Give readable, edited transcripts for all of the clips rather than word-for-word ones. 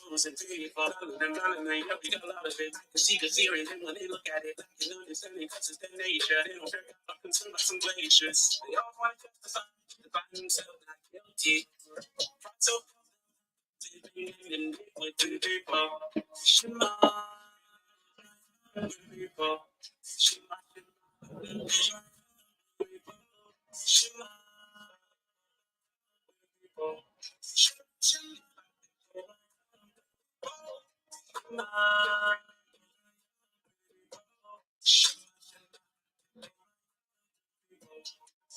chosen people. Yeah, we got a lot of it. I can see the fear in them when they look at it. I can understand it because it's their nature. They don't care about concerned like some glaciers. They all want to justify to find themselves not guilty. So with the people, Shema, people, Shema, Shema, people,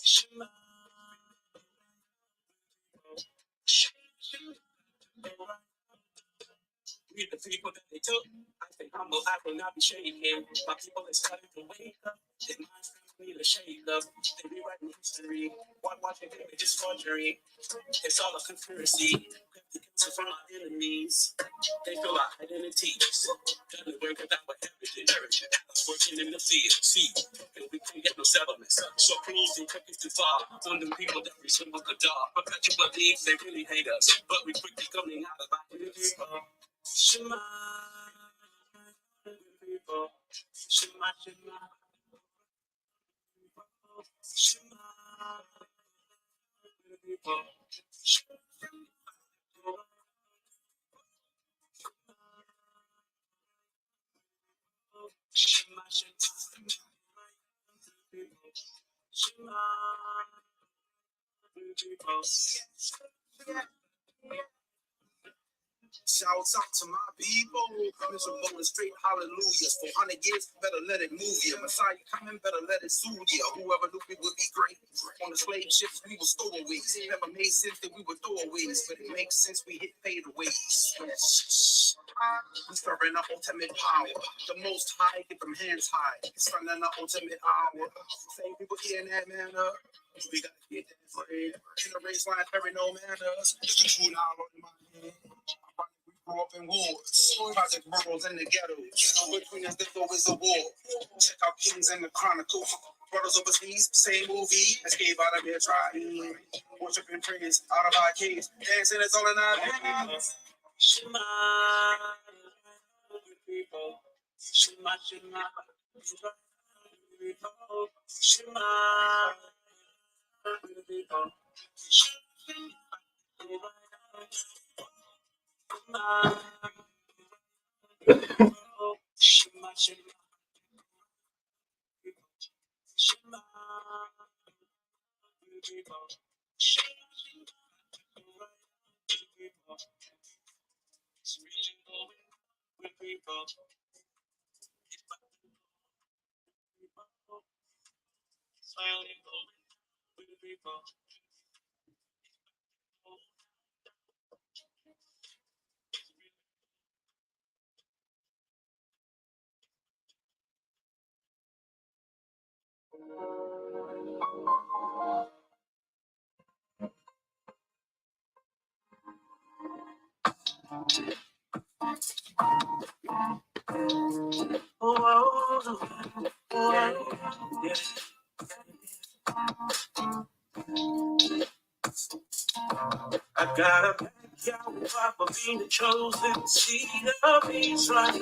Shema, we the people that they took. I think humble, I will not be shaken. My people are starting to wake up. Their minds need a shake up. They rewriting history. Watching they just forgery. It's all a conspiracy. So from our enemies, they feel our identities. Doesn't work without our heritage. Working in the field, see, and we can't get no settlements. So close and took it too far. On them people that resemble Gadar. Perpetual beliefs, they really hate us. But we quickly coming out of our people. Shema, people. Shema, Shema, Shema, people. Shema, Shema, Shema, people. Shouts out to my people, miserable and straight hallelujahs. For 100 years, better let it move you. Messiah coming, better let it soothe you. Whoever knew we would be great. On the slave ships, we were stowaways. Never made sense that we were throwaways, but it makes sense we hit fadeaways. We stirring up ultimate power. The most high, get them hands high. It's running up ultimate hour. Same people here in that manner. We gotta get that bread. In the race line, carry no manners. It's the $2 in my hand. Grew up in wars, project burrows in the ghettos. Between us, there's always a war. Check out Kings and the Chronicles. Brothers overseas, same movie. Escape out of here, trying. Worship and praise out of our caves. Dancing is all in our hands. Shema, people. Shema, Shema, people. Shema, people. Shema, Shema, Shema, people. People. It's really going with people. Smiling going with people. I gotta thank Yahweh for being the chosen seed of Israel.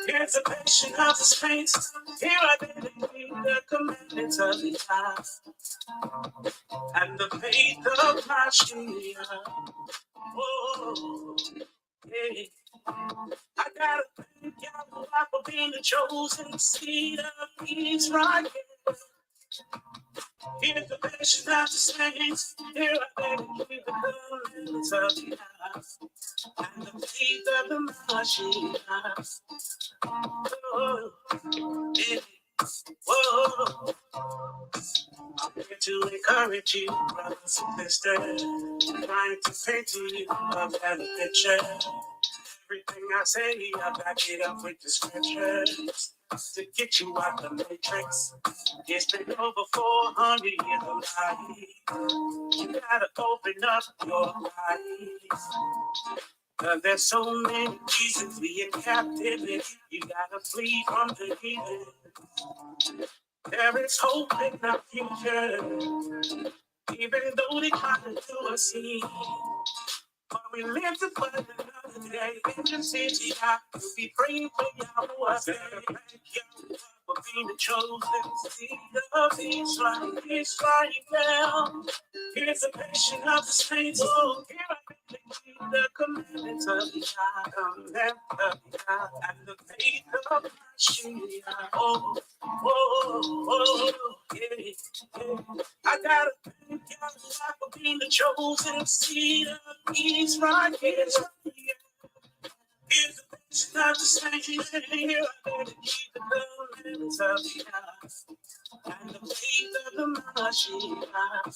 Here's the passion of the saints. Here I dedicate the commandments of the past and the faith of my shield. Oh, yeah. I gotta thank Yahweh for being the chosen seed of Israel. Here's the passion of the saints. Here I dedicate the commandments of the past and the faith of the Mashiach. Oh, yeah. Whoa. I'm here to encourage you, brothers and sisters. Trying to paint to you a better picture. Everything I say, I back it up with the scriptures. To get you out the matrix. It's been over 400 years of life. You gotta open up your eyes. Cause there's so many reasons we in captivity. You gotta flee from the heathen. There is hope in the future. Even though they try to do us in. But we live to fight another day. In your city, I could be praying for y'all. I said, thank you for being the chosen seed of Israel. Israel now. Here's a nation of the saints. Oh, here I can keep the commandments of the God, and the faith of Mashiach. Oh, yeah. I gotta thank God for being the chosen seed of Israel. Here's the nation of the saints. Here I can keep the commandments of the God, and the faith of the Mashiach.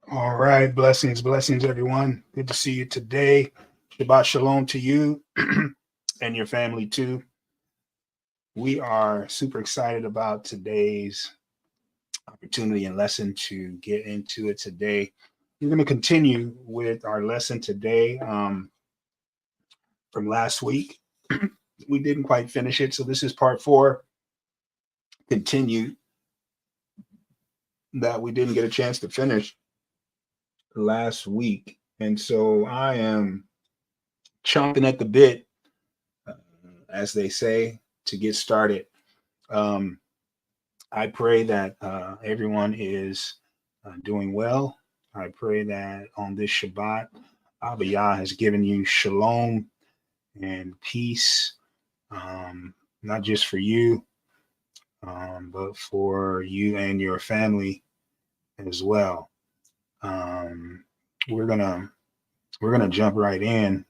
All right, blessings, everyone. Good to see you today. Shabbat shalom to you and your family too. We are super excited about today's opportunity and lesson to get into it today. We're going to continue with our lesson today from last week. We didn't quite finish it, so this is part 4. Continue that we didn't get a chance to finish last week, and so I am chomping at the bit, as they say, to get started. I pray that everyone is doing well. I pray that on this Shabbat, Abba Yah has given you shalom and peace, not just for you, but for you and your family as well. We're gonna jump right in,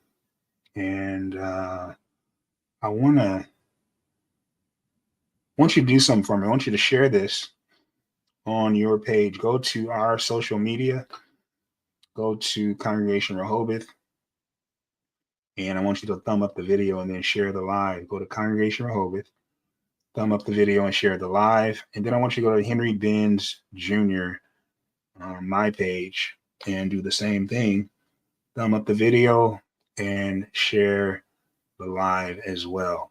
and I want you to do something for me. I want you to share this on your page. Go to our social media, go to Congregation Rehoboth, and I want you to thumb up the video and then share the live. Go to Congregation Rehoboth, thumb up the video and share the live. And then I want you to go to Henry Benz Jr., my page, and do the same thing. Thumb up the video and share the live as well.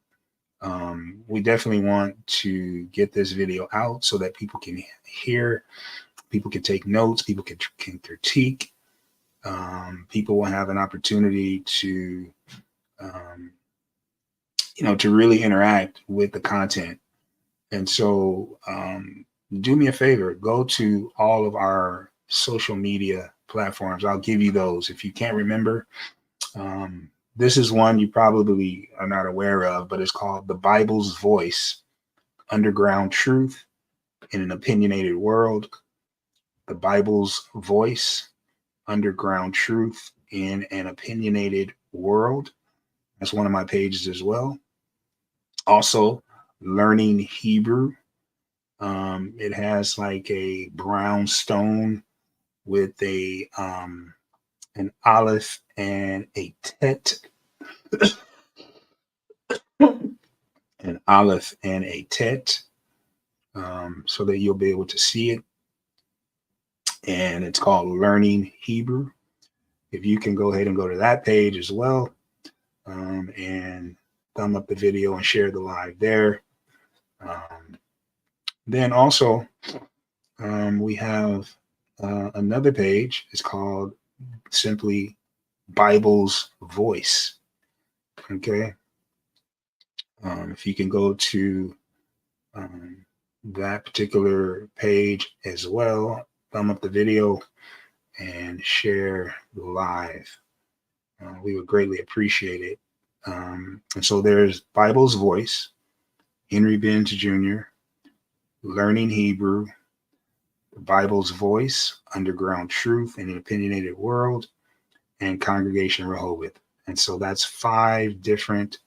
We definitely want to get this video out so that people can hear, people can take notes, people can critique. People will have an opportunity to, to really interact with the content. And so do me a favor, go to all of our social media platforms. I'll give you those. If you can't remember, this is one you probably are not aware of, but it's called The Bible's Voice, Underground Truth in an Opinionated World. The Bible's Voice, Underground Truth in an Opinionated World. That's one of my pages as well. Also, Learning Hebrew. It has like a brown stone with a an aleph and a tet. An aleph and a tet, so that you'll be able to see it. And it's called Learning Hebrew. If you can go ahead and go to that page as well, and thumb up the video and share the live there. Then also, we have another page. It's called simply Bible's Voice. Okay. If you can go to that particular page as well, thumb up the video and share live. We would greatly appreciate it. And so there's Bible's Voice, Henry Benz Jr., Learning Hebrew, the Bible's Voice, Underground Truth in an Opinionated World, and Congregation Rehoboth. And so that's 5 different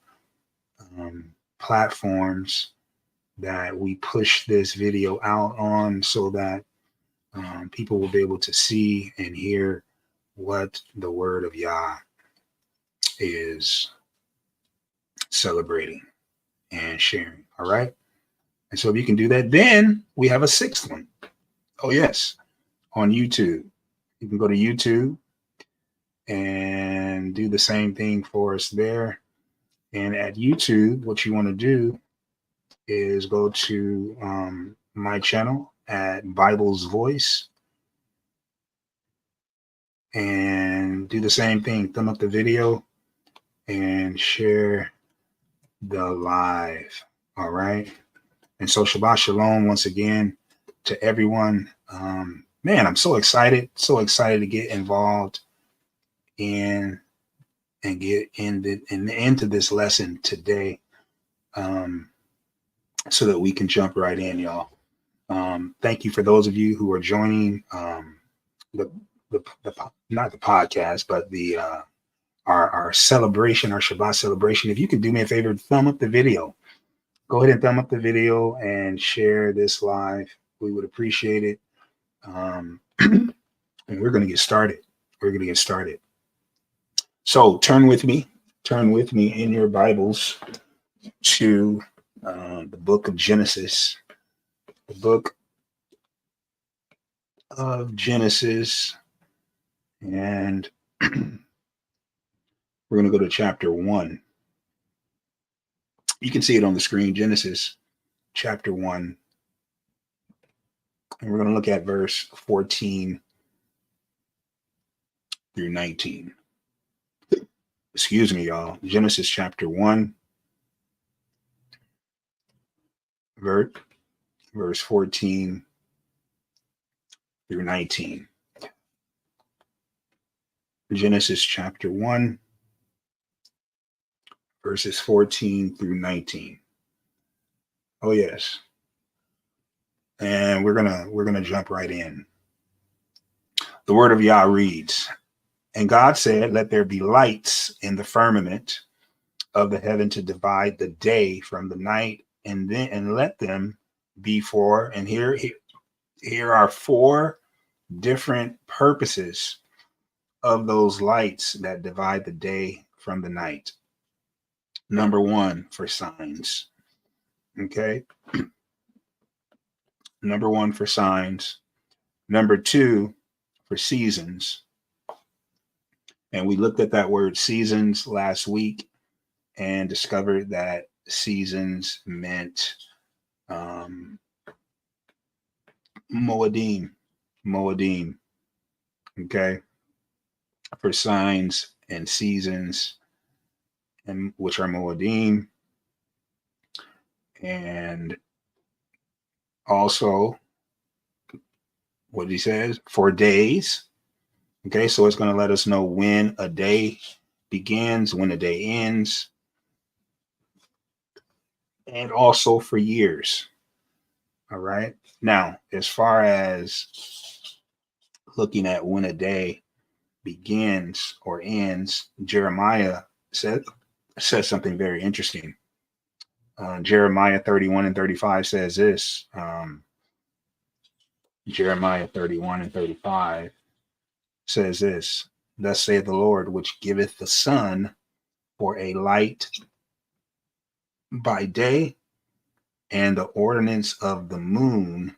platforms that we push this video out on, so that people will be able to see and hear what the word of Yah is celebrating and sharing. All right. And so if you can do that, then we have a sixth one. Oh, yes. On YouTube. You can go to YouTube and do the same thing for us there. And at YouTube, what you want to do is go to my channel at Bible's Voice and do the same thing. Thumb up the video and share the live. All right. And so Shabbat Shalom once again to everyone. Man, I'm so excited to get involved in and get into this lesson today, so that we can jump right in, y'all. Thank you for those of you who are joining the not the podcast, but the our celebration, our Shabbat celebration. If you could do me a favor, thumb up the video. Go ahead and thumb up the video and share this live. We would appreciate it. And we're going to get started. So turn with me in your Bibles to the book of Genesis. The book of Genesis. And we're going to go to chapter 1. You can see it on the screen, Genesis chapter 1. And we're going to look at verse 14 through 19. Excuse me, y'all. Genesis chapter 1, verse 14 through 19. Genesis chapter 1, verses 14 through 19. Oh, yes. And we're gonna jump right in. The word of Yah reads, "And God said, let there be lights in the firmament of the heaven to divide the day from the night, and let them be for," and here are 4 different purposes of those lights that divide the day from the night. Number 1, for signs. Okay. Number 1, for signs. Number 2, for seasons. And we looked at that word seasons last week and discovered that seasons meant Moedim. Okay. For signs and seasons, and which are Moedim. And also what he says, for days. Okay, so it's going to let us know when a day begins, when a day ends, and also for years. All right. Now, as far as looking at when a day begins or ends, Jeremiah says something very interesting. Jeremiah 31 and 35 says this. Jeremiah 31 and 35 says this: "Thus saith the Lord, which giveth the sun for a light by day, and the ordinance of the moon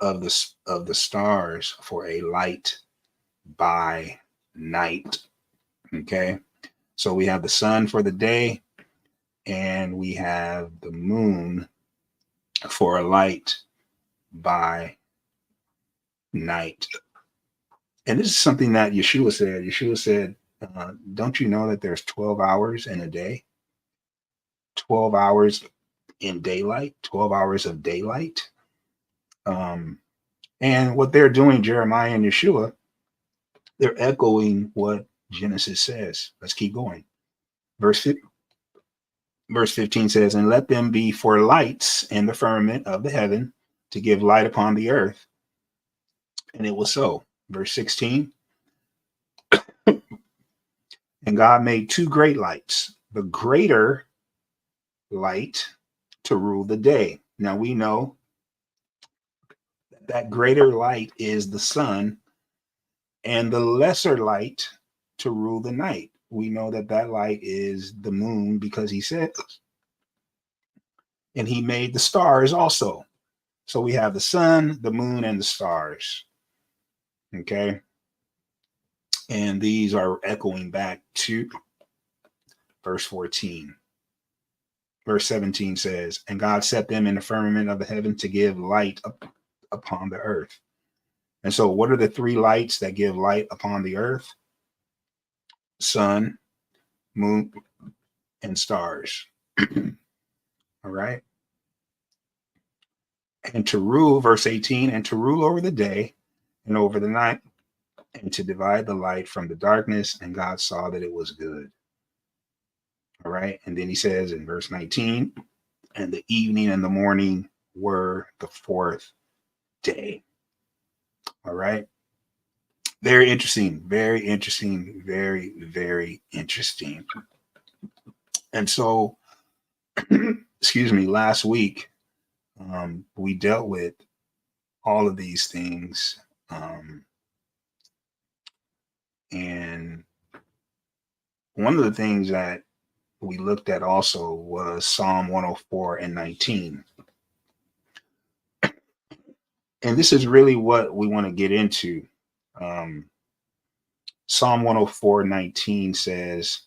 of the stars for a light by night." Okay, so we have the sun for the day, and we have the moon for a light by night. And this is something that Yeshua said. Yeshua said, don't you know that there's 12 hours in a day? 12 hours in daylight, 12 hours of daylight. And what they're doing, Jeremiah and Yeshua, they're echoing what Genesis says. Let's keep going. Verse 15 says, "And let them be for lights in the firmament of the heaven to give light upon the earth. And it was so." Verse 16, "And God made 2 great lights, the greater light to rule the day. Now we know that greater light is the sun, and the lesser light to rule the night. We know that that light is the moon, because he said, and he made the stars also. So we have the sun, the moon, and the stars. Okay. And these are echoing back to verse 14. Verse 17 says, and God set them in the firmament of the heaven to give light upon the earth. And so what are the three lights that give light upon the earth? Sun, moon, and stars. All right. And to rule, verse 18, and to rule over the day and over the night, and to divide the light from the darkness. And God saw that it was good. All right. And then he says in verse 19, and the evening and the morning were the fourth day. All right. Very interesting. Very interesting. Very, very interesting. And so, excuse me, last week, we dealt with all of these things. And one of the things that we looked at also was Psalm 104 and 19. And this is really what we want to get into. Psalm 104:19 says,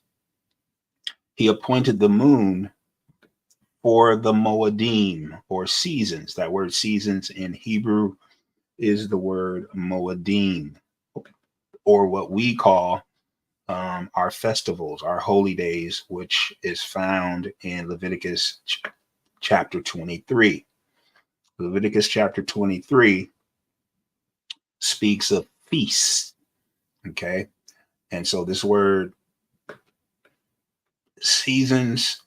he appointed the moon for the Moedim, or seasons. That word seasons in Hebrew is the word Moedim, or what we call our festivals, our holy days, which is found in Leviticus chapter 23. Leviticus chapter 23 speaks of feasts. Okay. And so this word seasons,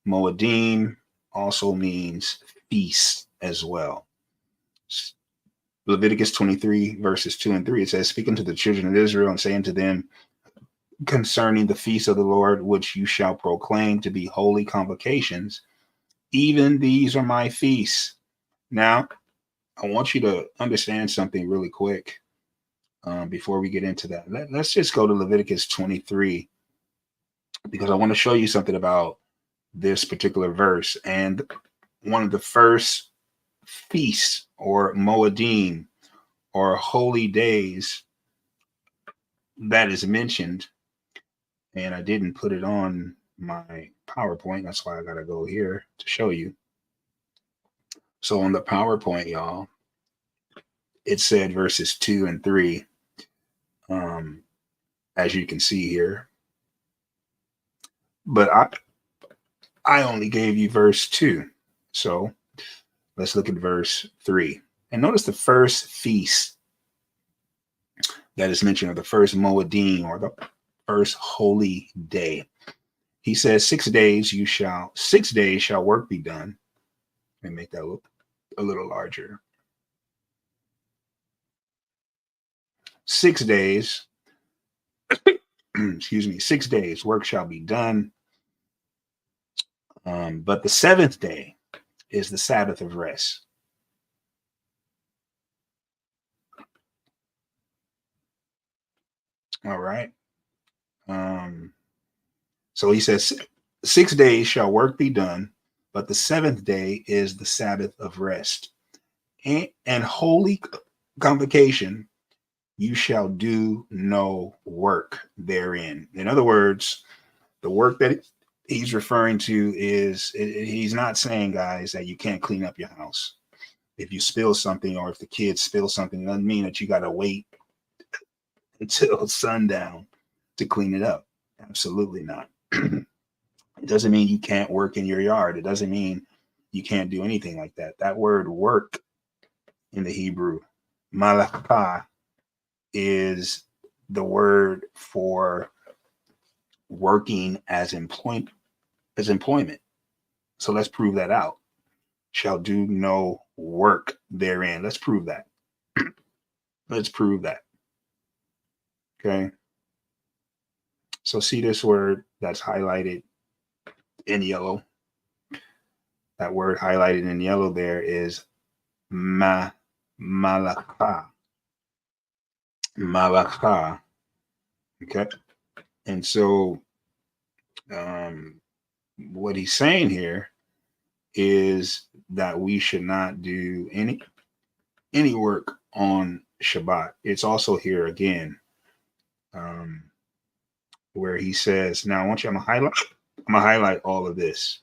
Moedim, also means feast as well. Leviticus 23 verses 2 and 3, it says, speaking to the children of Israel and saying to them concerning the feast of the Lord, which you shall proclaim to be holy convocations, even these are my feasts. Now, I want you to understand something really quick before we get into that. Let's just go to Leviticus 23, because I want to show you something about this particular verse. And one of the first feasts, or Moedim, or holy days, that is mentioned, and I didn't put it on my PowerPoint. That's why I got to go here to show you. So on the PowerPoint, y'all, it said verses 2 and 3, as you can see here. But I only gave you verse 2. So let's look at verse 3. And notice the first feast that is mentioned, or the first Moedim, or the first holy day. He says, 6 days shall work be done. Let me make that look a little larger. 6 days, excuse me, 6 days work shall be done. But the seventh day is the Sabbath of rest. All right. So he says, 6 days shall work be done, but the seventh day is the Sabbath of rest. And holy convocation, you shall do no work therein. In other words, the work that he's referring to is, he's not saying, guys, that you can't clean up your house. If you spill something, or if the kids spill something, it doesn't mean that you got to wait until sundown to clean it up. Absolutely not. It doesn't mean you can't work in your yard. It doesn't mean you can't do anything like that. That word work in the Hebrew, malakah, is the word for working as employment. So let's prove that out. Shall do no work therein. Let's prove that. Let's prove that. Okay. So see this word that's highlighted in yellow. That word highlighted in yellow there is malakha. Malakha. Okay. And so what he's saying here is that we should not do any work on Shabbat. It's also here again, where he says, now I want you, I'm gonna highlight all of this.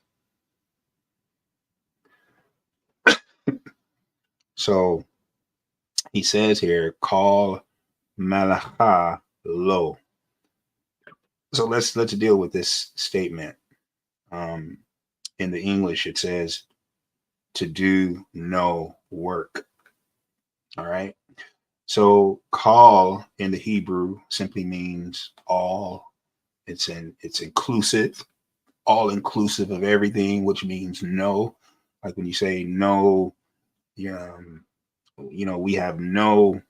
So he says here, call malacha lo. So let's deal with this statement. In the English, it says to do no work. All right. So call in the Hebrew simply means all. It's inclusive, all inclusive of everything, which means no. Like when you say no, we have no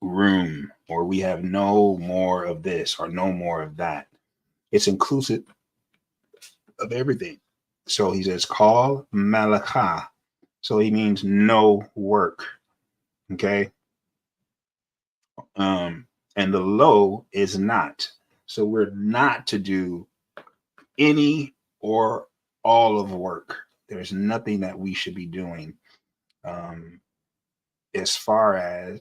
room, or we have no more of this or no more of that. It's inclusive of everything. So he says, call malacha. So he means no work. Okay. And the lo is not. So we're not to do any or all of work. There's nothing that we should be doing as far as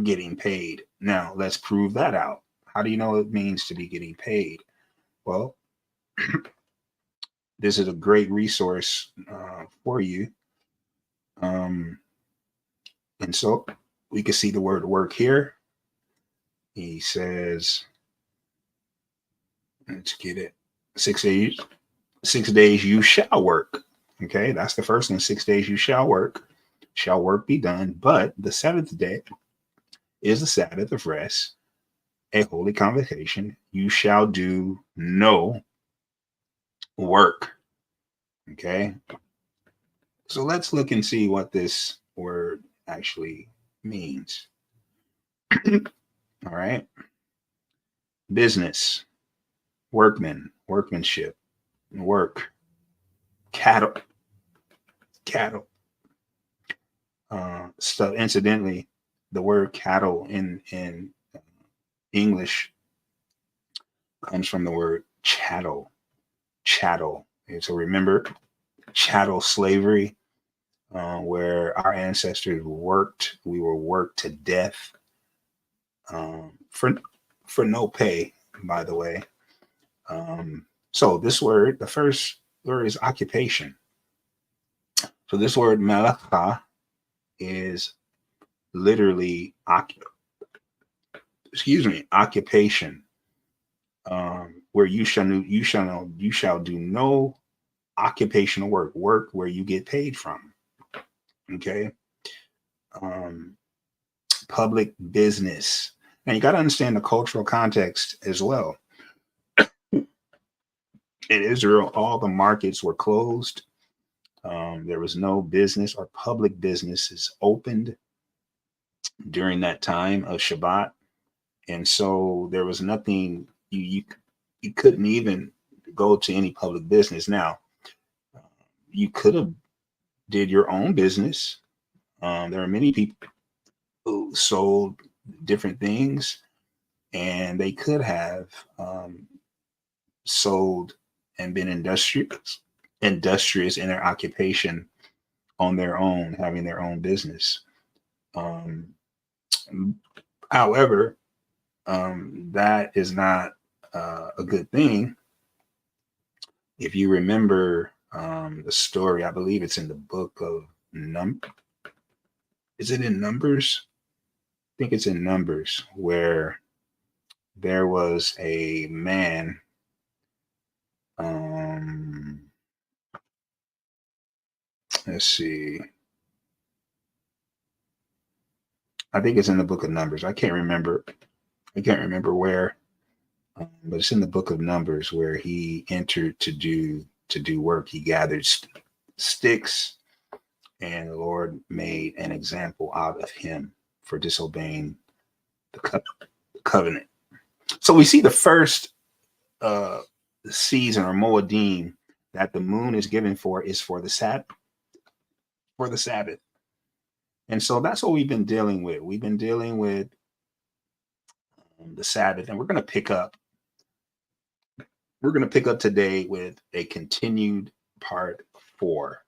getting paid. Now, let's prove that out. How do you know it means to be getting paid? Well, this is a great resource for you. And so we can see the word work here. He says, let's get it. 6 days. 6 days you shall work. Okay, that's the first one. 6 days you shall work. Shall work be done. But the seventh day is the Sabbath of rest, a holy convocation. You shall do no work. Okay. So let's look and see what this word actually means. All right. Business, workman, workmanship, work, cattle. Stuff. Incidentally, the word cattle in English comes from the word chattel. And so remember chattel slavery, where our ancestors worked. We were worked to death for no pay, by the way. So this word, the first word is occupation. So this word malacha is literally occupation, where you shall do no occupational work where you get paid from. Okay. Public business. Now you got to understand the cultural context as well. In Israel, all the markets were closed. There was no business or public businesses opened during that time of Shabbat. And so there was nothing, you couldn't even go to any public business. Now, you could have did your own business. There are many people who sold different things, and they could have sold and been industrious in their occupation on their own, having their own business. However, that is not a good thing. If you remember the story, I believe it's in the book of Numbers. Is it in Numbers? I think it's in Numbers, where there was a man. Let's see. I think it's in the book of Numbers. I can't remember where, but it's in the book of Numbers where he entered to do work. He gathered sticks, and the Lord made an example out of him for disobeying the covenant. So we see the first season or Moedim that the moon is given for is for the Sabbath. And so that's what we've been dealing with. We've been dealing with the Sabbath, and we're going to pick up. We're going to pick up today with a continued part 4,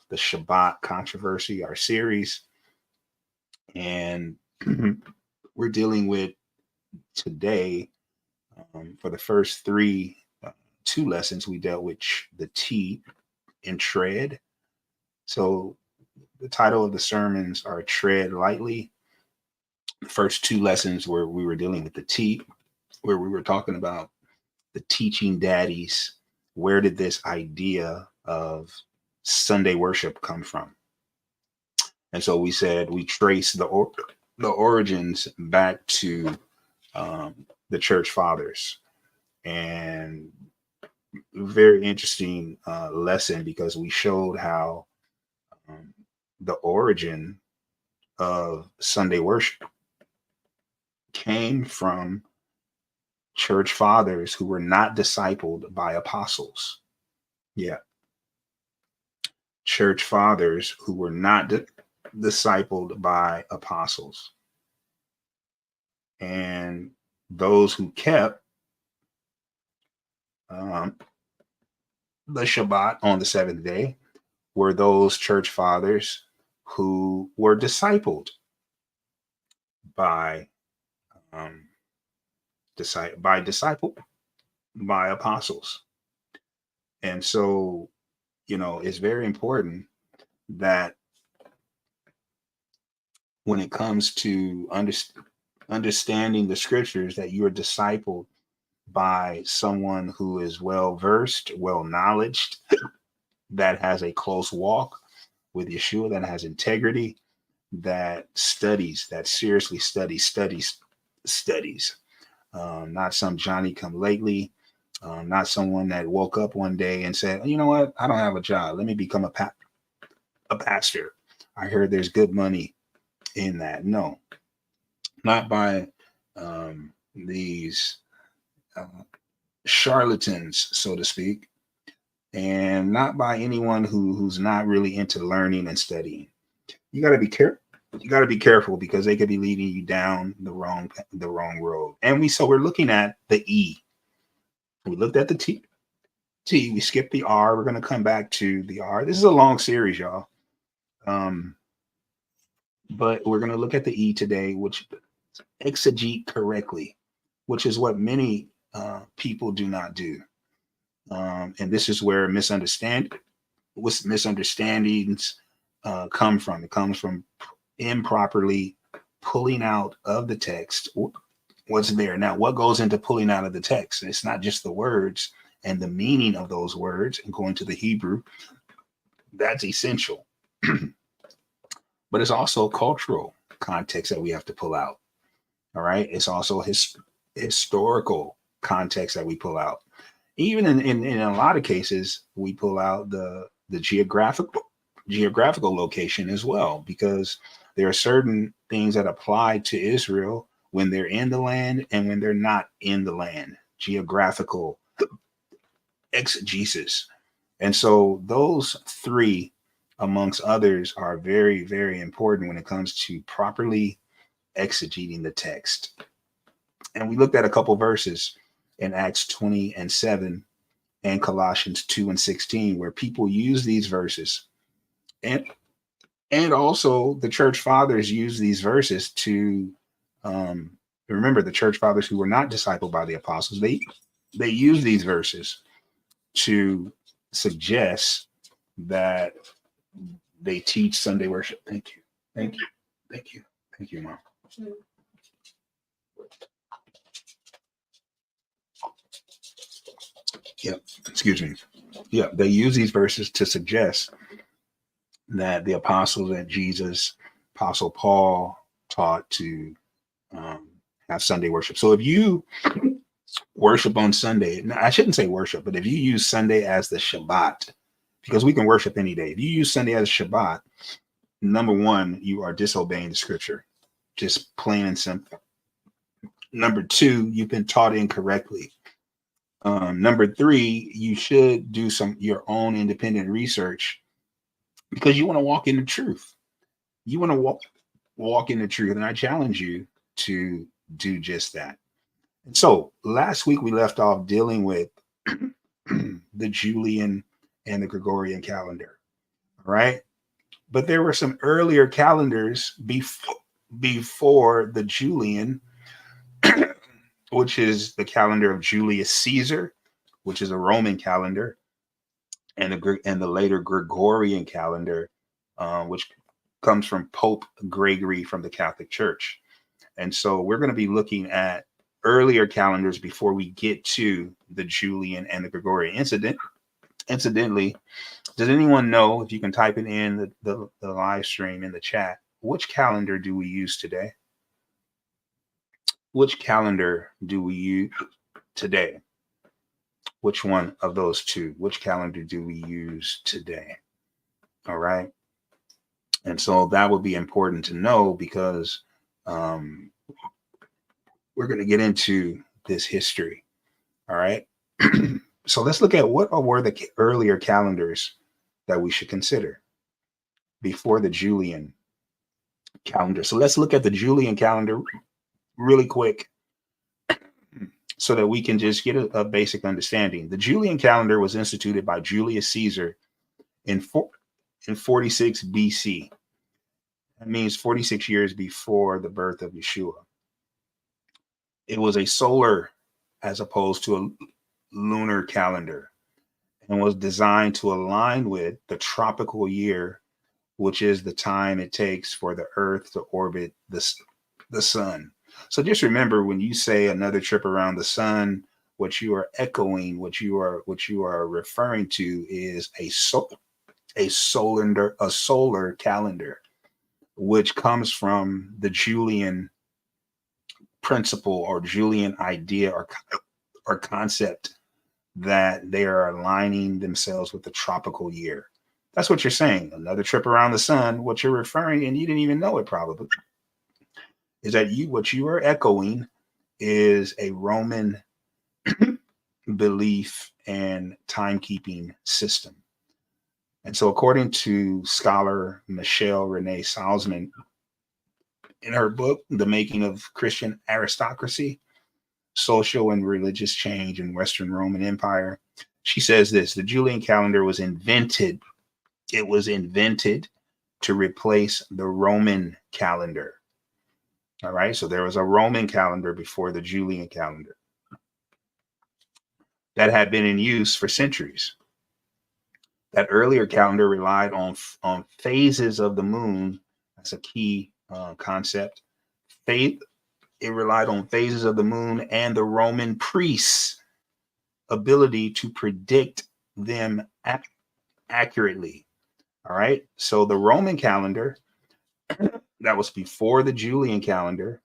the Shabbat controversy, our series. And we're dealing with today, for the first 2 lessons, we dealt with the T in T.R.E.A.D. So the title of the sermons are Tread Lightly. The first 2 lessons where we were dealing with the T, where we were talking about the teaching daddies. Where did this idea of Sunday worship come from? And so we said we trace the origins back to the church fathers. And very interesting lesson, because we showed how the origin of Sunday worship came from church fathers who were not discipled by apostles. Yeah. Church fathers who were not discipled by apostles. And those who kept the Shabbat on the 7th day were those church fathers who were discipled by apostles. And so, it's very important that when it comes to understanding the scriptures, that you are discipled by someone who is well versed, well knowledged, that has a close walk with Yeshua, that has integrity, that studies, that seriously studies. Not some Johnny come lately, not someone that woke up one day and said, you know what, I don't have a job, let me become a pastor. I heard there's good money in that. No, not by these charlatans, so to speak, and not by anyone who's not really into learning and studying. You got to be careful. You got to be careful, because they could be leading you down the wrong road. And we're looking at the E. We looked at the T. We skipped the R. We're going to come back to the R. This is a long series, y'all. But we're going to look at the E today, which exegete correctly, which is what many people do not do. And this is where misunderstandings come from. It comes from improperly pulling out of the text what's there. Now, what goes into pulling out of the text? It's not just the words and the meaning of those words and going to the Hebrew. That's essential. But it's also cultural context that we have to pull out. All right. It's also historical context that we pull out. Even in a lot of cases, we pull out the geographical location as well, because there are certain things that apply to Israel when they're in the land and when they're not in the land. Geographical exegesis. And so those 3, amongst others, are very, very important when it comes to properly exegeting the text. And we looked at a couple verses in Acts 20:7 and Colossians 2:16, where people use these verses, and also the church fathers use these verses to remember, the church fathers who were not discipled by the apostles, they use these verses to suggest that they teach Sunday worship. Thank you, Mom. Yep. Excuse me. Yeah, they use these verses to suggest that the apostles and Jesus, Apostle Paul, taught to have Sunday worship. So if you worship on Sunday, I shouldn't say worship, but if you use Sunday as the Shabbat, because we can worship any day. If you use Sunday as Shabbat, number one, you are disobeying the scripture, just plain and simple. Number two, you've been taught incorrectly. Number three, you should do your own independent research because you want to walk in the truth. You want to walk in the truth, and I challenge you to do just that. And so last week we left off dealing with the Julian and the Gregorian calendar. All right. But there were some earlier calendars before the Julian, which is the calendar of Julius Caesar, which is a Roman calendar, and the later Gregorian calendar, which comes from Pope Gregory from the Catholic Church. And so we're going to be looking at earlier calendars before we get to the Julian and the Gregorian. Incidentally, does anyone know, if you can type it in the live stream in the chat, which calendar do we use today? Which calendar do we use today? Which one of those two? Which calendar do we use today? All right. And so that would be important to know because we're going to get into this history. All right. So let's look at what were the earlier calendars that we should consider before the Julian calendar. So let's look at the Julian calendar really quick so that we can just get a basic understanding. The Julian calendar was instituted by Julius Caesar in 46 BC. That means 46 years before the birth of Yeshua. It was a solar as opposed to a lunar calendar and was designed to align with the tropical year, which is the time it takes for the Earth to orbit the sun. So just remember, when you say another trip around the sun, what you are echoing, what you are referring to is a solar calendar, which comes from the Julian principle or Julian idea or concept that they are aligning themselves with the tropical year. That's what you're saying. Another trip around the sun. What you're referring, and you didn't even know it probably, is that what you are echoing is a Roman belief and timekeeping system. And so according to scholar Michelle Renee Salzman, in her book, The Making of Christian Aristocracy, Social and Religious Change in Western Roman Empire, she says this: the Julian calendar was invented. It was invented to replace the Roman calendar. All right. So there was a Roman calendar before the Julian calendar that had been in use for centuries. That earlier calendar relied on phases of the moon. That's a key concept. It relied on phases of the moon and the Roman priests' ability to predict them accurately. All right. So the Roman calendar that was before the Julian calendar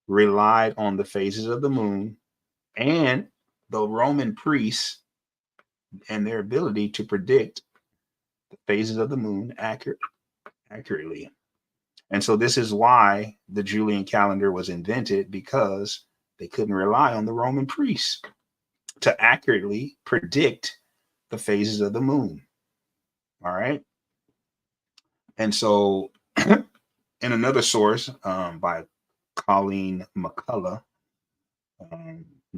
relied on the phases of the moon and the Roman priests and their ability to predict the phases of the moon accurately. And so this is why the Julian calendar was invented, because they couldn't rely on the Roman priests to accurately predict the phases of the moon. All right. And so in another source by Colleen McCullough,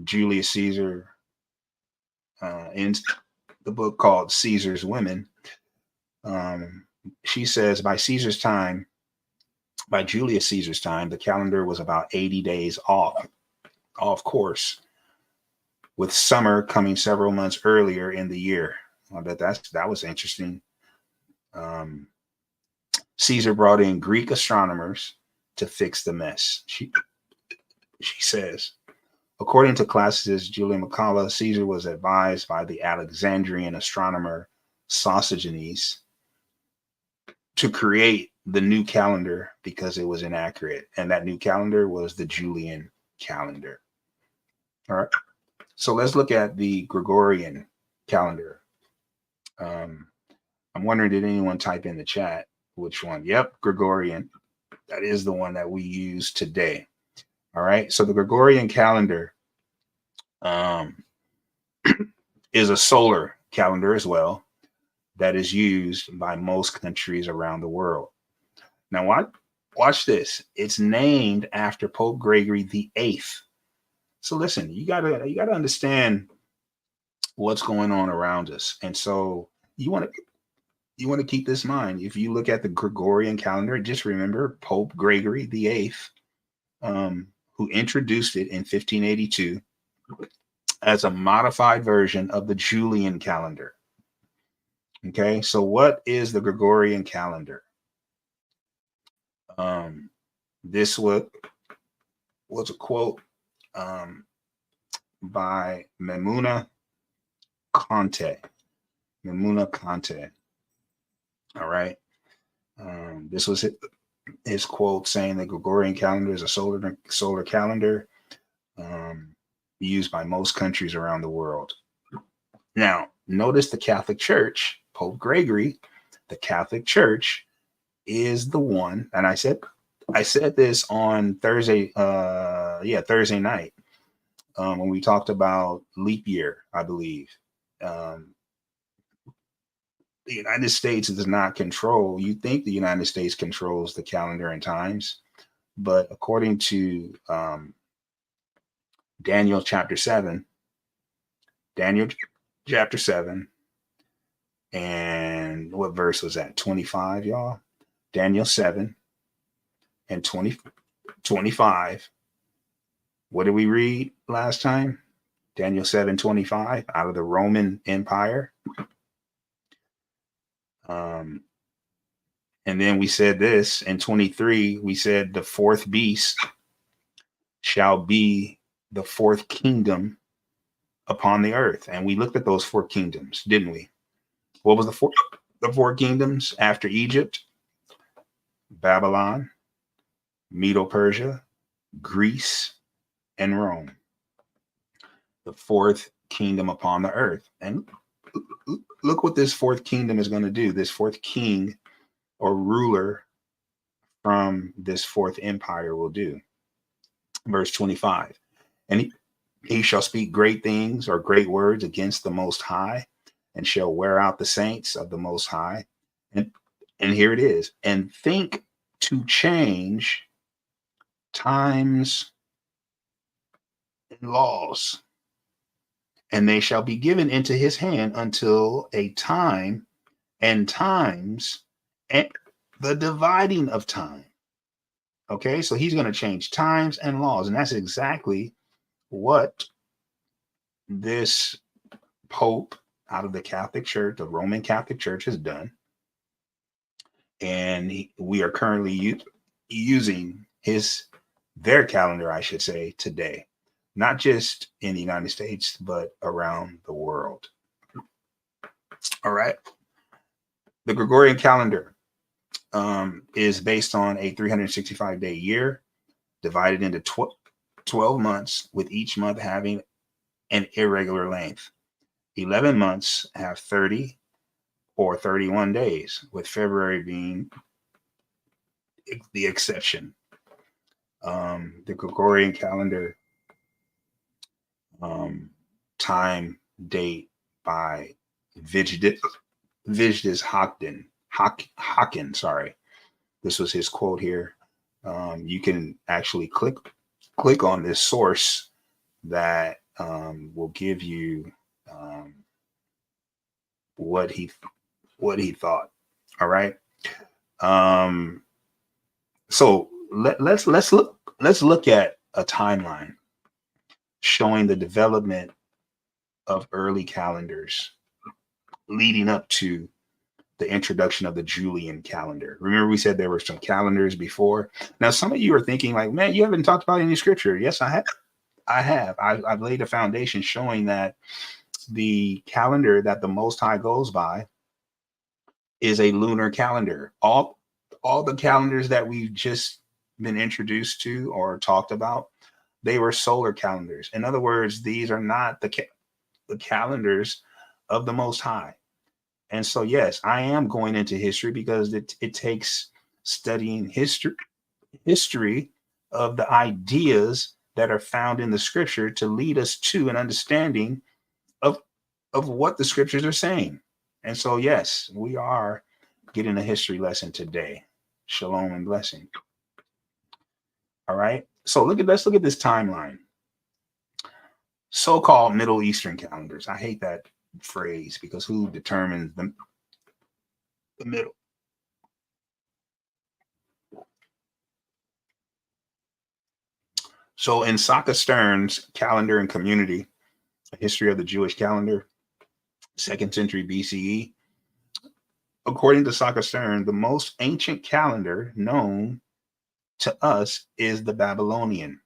Julius Caesar, in the book called Caesar's Women, she says by Julius Caesar's time, the calendar was about 80 days off course, with summer coming several months earlier in the year. I bet that was interesting. Caesar brought in Greek astronomers to fix the mess. She says, according to classicist Julia McCullough, Caesar was advised by the Alexandrian astronomer Sosigenes to create the new calendar because it was inaccurate. And that new calendar was the Julian calendar. All right. So let's look at the Gregorian calendar. I'm wondering, did anyone type in the chat which one? Yep, Gregorian. That is the one that we use today. All right. So the Gregorian calendar is a solar calendar as well that is used by most countries around the world. Now, watch this. It's named after Pope Gregory the Eighth. So listen, you gotta understand what's going on around us, and so you want to keep this in mind. If you look at the Gregorian calendar, just remember Pope Gregory the Eighth, who introduced it in 1582 as a modified version of the Julian calendar. Okay, so what is the Gregorian calendar? This was a quote by Memuna Conte. Memuna Conte. All right. This was his quote saying the Gregorian calendar is a solar calendar used by most countries around the world. Now, notice the Catholic Church, Pope Gregory, the Catholic Church is the one, and I said this on Thursday, Thursday night, when we talked about leap year, I believe. The United States does not control. You think the United States controls the calendar and times, but according to Daniel chapter 7, and what verse was that? 25, y'all. Daniel 7 and 25. What did we read last time? Daniel 7:25 out of the Roman Empire. And then we said this in 23, we said the fourth beast shall be the fourth kingdom upon the earth. And we looked at those four kingdoms, didn't we? What was the four kingdoms after Egypt? Babylon, Medo-Persia, Greece, and Rome. The fourth kingdom upon the earth. And look what this fourth kingdom is going to do. This fourth king or ruler from this fourth empire will do. Verse 25. And he shall speak great things or great words against the Most High, and shall wear out the saints of the Most High. And here it is. And think to change times and laws, and they shall be given into his hand until a time and times and the dividing of time. Okay, so he's going to change times and laws, and that's exactly what this Pope out of the Catholic Church, the Roman Catholic Church, has done. And we are currently using their calendar, I should say, today, not just in the United States, but around the world. All right. The Gregorian calendar is based on a 365-day year divided into 12 months, with each month having an irregular length. 11 months have 30 or 31 days, with February being the exception. The Gregorian calendar time date by Vigdis Hawken. Sorry, this was his quote here. You can actually click on this source that will give you what he thought. All right. So let's look at a timeline showing the development of early calendars leading up to the introduction of the Julian calendar. Remember, we said there were some calendars before. Now, some of you are thinking like, man, you haven't talked about any scripture. Yes, I have. I've laid a foundation showing that the calendar that the Most High goes by is a lunar calendar. All the calendars that we've just been introduced to or talked about, they were solar calendars. In other words, these are not the calendars of the Most High. And so, yes, I am going into history because it takes studying history of the ideas that are found in the scripture to lead us to an understanding of of what the scriptures are saying. And so, yes, we are getting a history lesson today. Shalom and blessing. All right. So let's look at this timeline. So-called Middle Eastern calendars. I hate that phrase because who determines the middle? So in Saka Stern's Calendar and Community, A History of the Jewish Calendar, 2nd century BCE, according to Saka Stern, the most ancient calendar known to us is the Babylonian.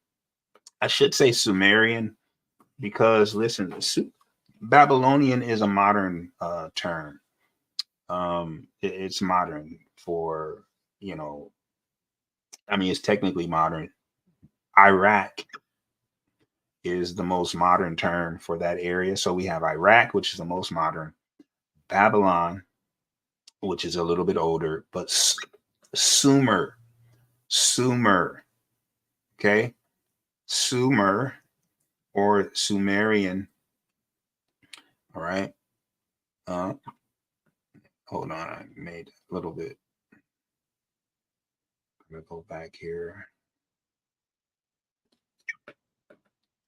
I should say Sumerian because, listen, Babylonian is a modern term. It's modern for, it's technically modern. Iraq is the most modern term for that area. So we have Iraq, which is the most modern, Babylon, which is a little bit older, but Sumer, okay? Sumer or Sumerian, all right? Hold on, I made a little bit. I'm gonna go back here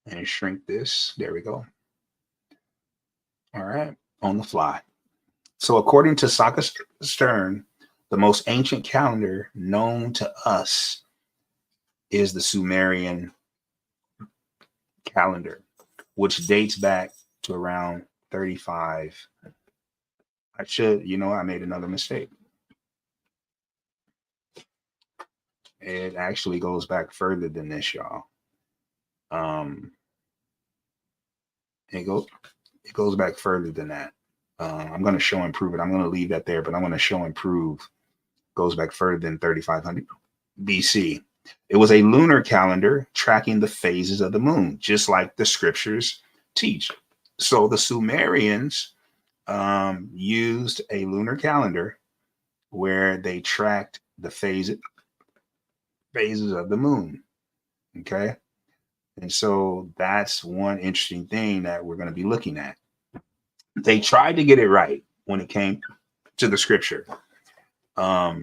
and shrink this. There we go. All right, on the fly. So according to Saka Stern, the most ancient calendar known to us is the Sumerian calendar, which dates back to around 35. I made another mistake. It actually goes back further than this, y'all. It goes back further than that. I'm going to show and prove it. I'm going to leave that there, but I'm going to show and prove goes back further than 3500 BC. It was a lunar calendar tracking the phases of the moon, just like the scriptures teach. So the Sumerians used a lunar calendar where they tracked the phases of the moon. Okay. And so that's one interesting thing that we're going to be looking at. They tried to get it right when it came to the scripture. Why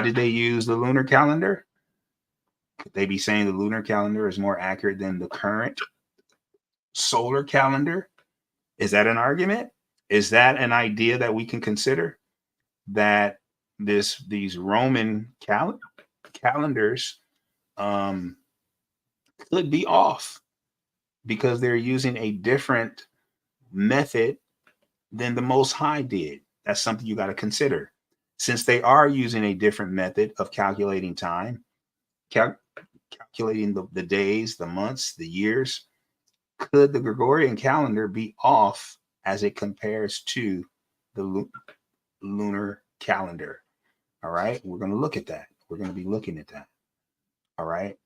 did they use the lunar calendar? Could they be saying the lunar calendar is more accurate than the current solar calendar? Is that an argument? Is that an idea that we can consider? That these Roman calendars could be off because they're using a different method than the Most High did. That's something you got to consider. Since they are using a different method of calculating time, calculating the days, the months, the years, could the Gregorian calendar be off as it compares to the lunar calendar? All right, we're going to look at that. We're going to be looking at that. All right,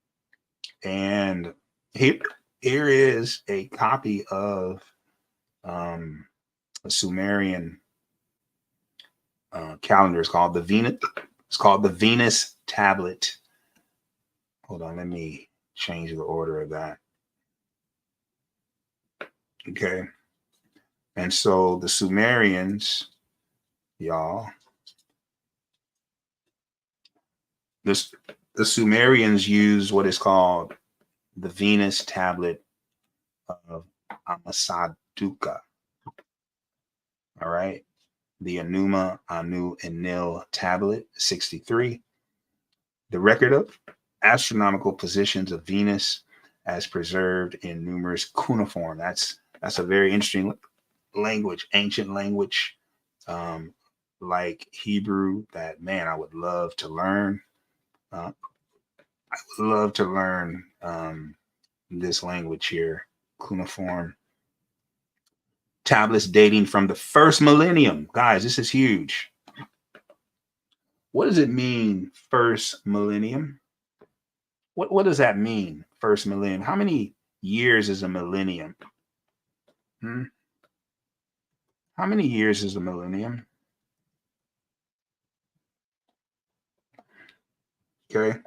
and here is a copy of a Sumerian calendar. It's called the Venus. It's called the Venus tablet. Hold on, let me change the order of that. Okay, and so the Sumerians, y'all, the Sumerians use what is called the Venus tablet of Amasaduka. All right, the Enuma Anu Enil tablet 63. The record of astronomical positions of Venus as preserved in numerous cuneiform. That's a very interesting language, ancient language, like Hebrew. That, man, I would love to learn. I would love to learn this language here, cuneiform. Tablets dating from the first millennium. Guys, this is huge. What does it mean, first millennium? What does that mean, first millennium? How many years is a millennium? How many years is a millennium? Okay.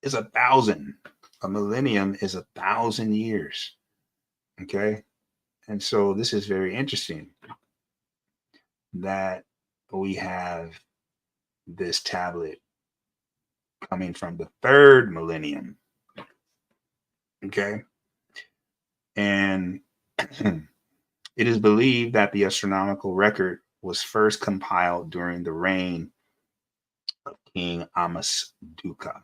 It's 1,000. A millennium is 1,000 years. Okay. And so this is very interesting that we have this tablet coming from the third millennium. Okay. And it is believed that the astronomical record was first compiled during the reign of King Amasduka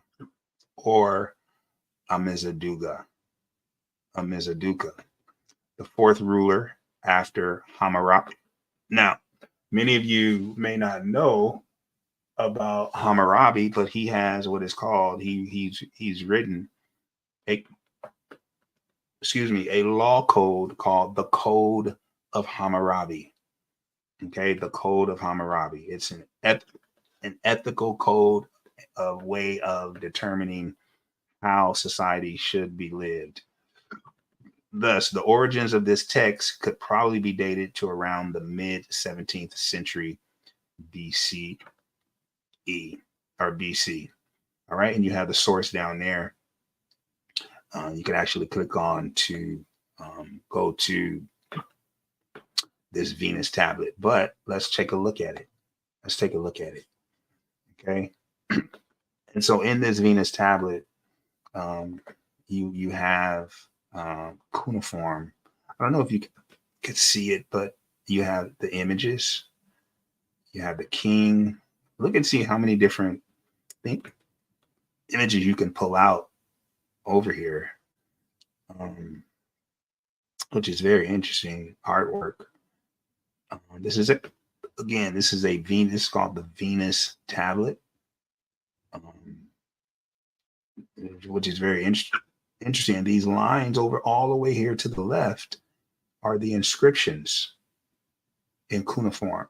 or Amizaduga, the fourth ruler after Hammurabi. Now, many of you may not know about Hammurabi, but he has what is called he's written a a law code called the Code of Hammurabi. Okay, the Code of Hammurabi. It's an ethical code, a way of determining how society should be lived. Thus, the origins of this text could probably be dated to around the mid 17th century BCE or BC. All right, and you have the source down there. You can actually click on to go to this Venus tablet, but let's take a look at it. Okay, and so in this Venus tablet, you have cuneiform. I don't know if you could see it, but you have the images. You have the king. Look and see how many different images you can pull out over here, which is very interesting artwork. This is a Venus called the Venus tablet, which is very interesting. These lines over all the way here to the left are the inscriptions in cuneiform,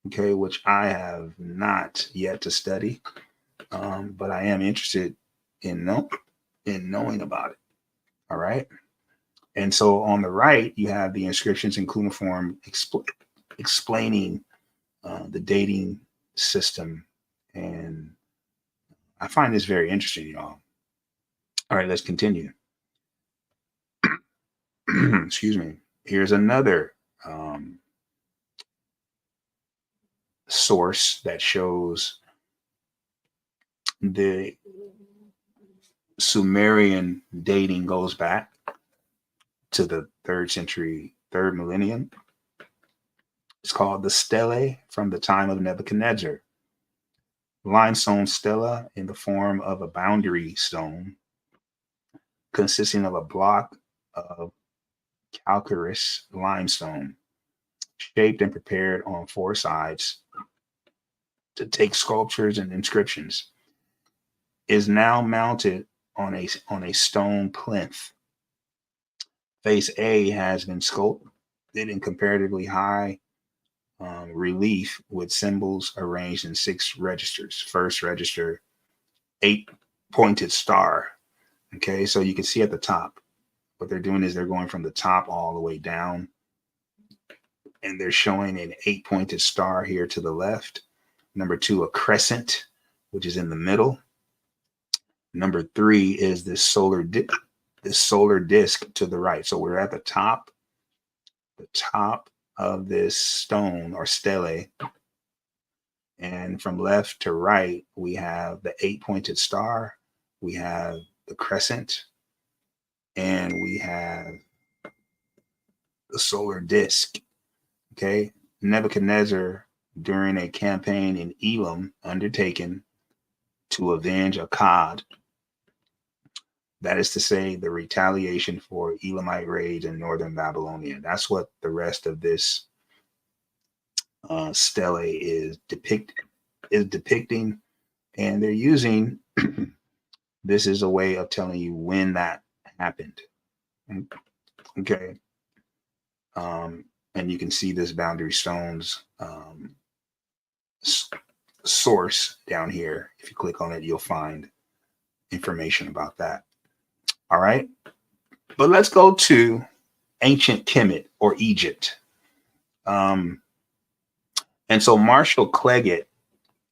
okay, which I have not yet to study, but I am interested in knowing about it. All right. And so on the right, you have the inscriptions in cuneiform explaining the dating system. And I find this very interesting, y'all. All right, let's continue. Excuse me. Here's another source that shows the Sumerian dating goes back to the 3rd century, 3rd millennium. It's called the Stele from the time of Nebuchadnezzar. Limestone stela in the form of a boundary stone consisting of a block of calcareous limestone shaped and prepared on 4 sides to take sculptures and inscriptions, is now mounted on a stone plinth. Face A has been sculpted in comparatively high relief with symbols arranged in 6 registers. First register, 8-pointed star. Okay, so you can see at the top, what they're doing is they're going from the top all the way down, and they're showing an 8-pointed star here to the left. Number 2, a crescent, which is in the middle. Number 3 is this solar disk to the right. So we're at the top of this stone or stele, and from left to right we have the 8-pointed star, we have the crescent, and we have the solar disk. Okay, Nebuchadnezzar, during a campaign in Elam undertaken to avenge Akkad, that is to say, the retaliation for Elamite raids in northern Babylonia. That's what the rest of this stele is depicting, and they're using this is a way of telling you when that happened. Okay, and you can see this boundary stones source down here. If you click on it, you'll find information about that. All right, but let's go to ancient Kemet or Egypt. And so Marshall Cleggett,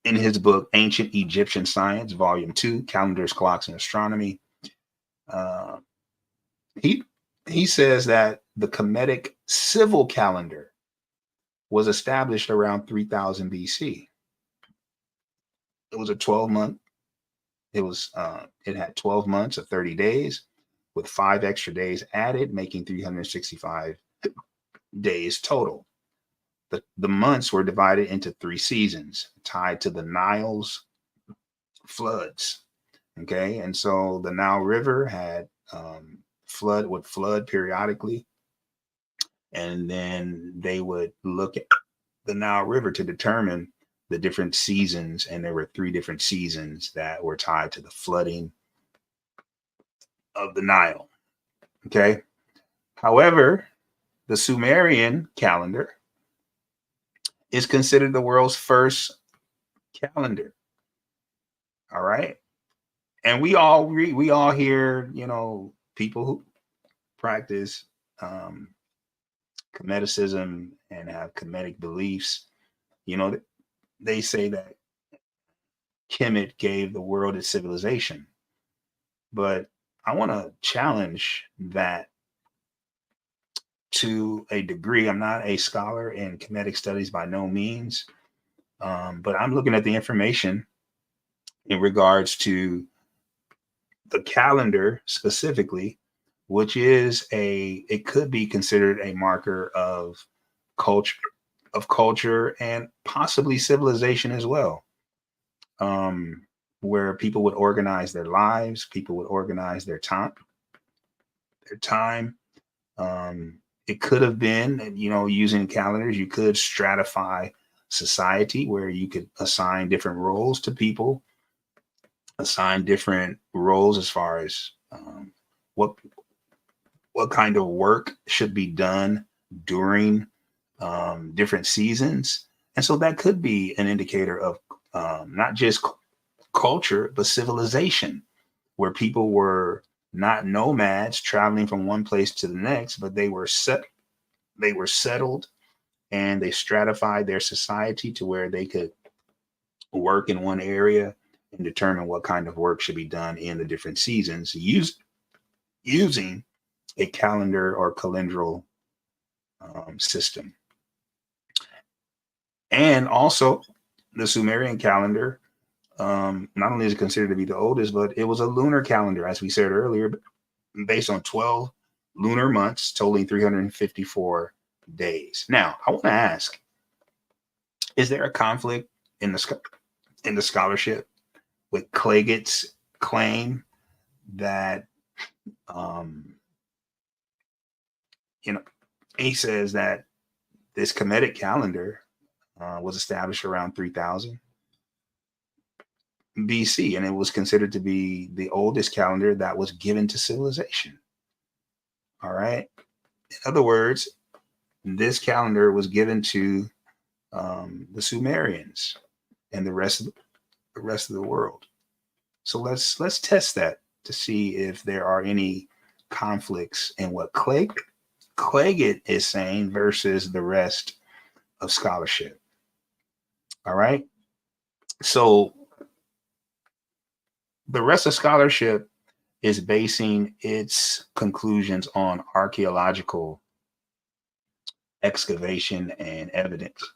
in his book Ancient Egyptian Science, Volume 2, Calendars, Clocks, and Astronomy, he he says that the Kemetic civil calendar was established around 3000 BC. It was a 12-month. It had 12 months of 30 days, with 5 extra days added, making 365 days total. The months were divided into 3 seasons, tied to the Nile's floods. Okay, and so the Nile River had would flood periodically, and then they would look at the Nile River to determine the different seasons, and there were 3 different seasons that were tied to the flooding of the Nile. Okay, however, the Sumerian calendar is considered the world's first calendar. All right, and we all hear, people who practice Kemeticism and have Kemetic beliefs. They say that Kemet gave the world its civilization, but I want to challenge that to a degree. I'm not a scholar in Kemetic studies by no means, but I'm looking at the information in regards to the calendar specifically, which is it could be considered a marker of culture and possibly civilization as well. Where people would organize their lives, people would organize their time. It could have been, using calendars, you could stratify society where you could assign different roles to people, assign different roles as far as what kind of work should be done during different seasons. And so that could be an indicator of not just culture, but civilization, where people were not nomads traveling from one place to the next, but they were settled, and they stratified their society to where they could work in one area and determine what kind of work should be done in the different seasons using a calendar or calendral system. And also, the Sumerian calendar, not only is it considered to be the oldest, but it was a lunar calendar, as we said earlier, based on 12 lunar months, totaling 354 days. Now, I want to ask, is there a conflict in the scholarship with Clagett's claim that, he says that this Kemetic calendar was established around 3000 BC, and it was considered to be the oldest calendar that was given to civilization. All right. In other words, this calendar was given to the Sumerians and the rest of the world. So let's test that to see if there are any conflicts in what Clagett is saying versus the rest of scholarship. All right. So the rest of scholarship is basing its conclusions on archaeological excavation and evidence.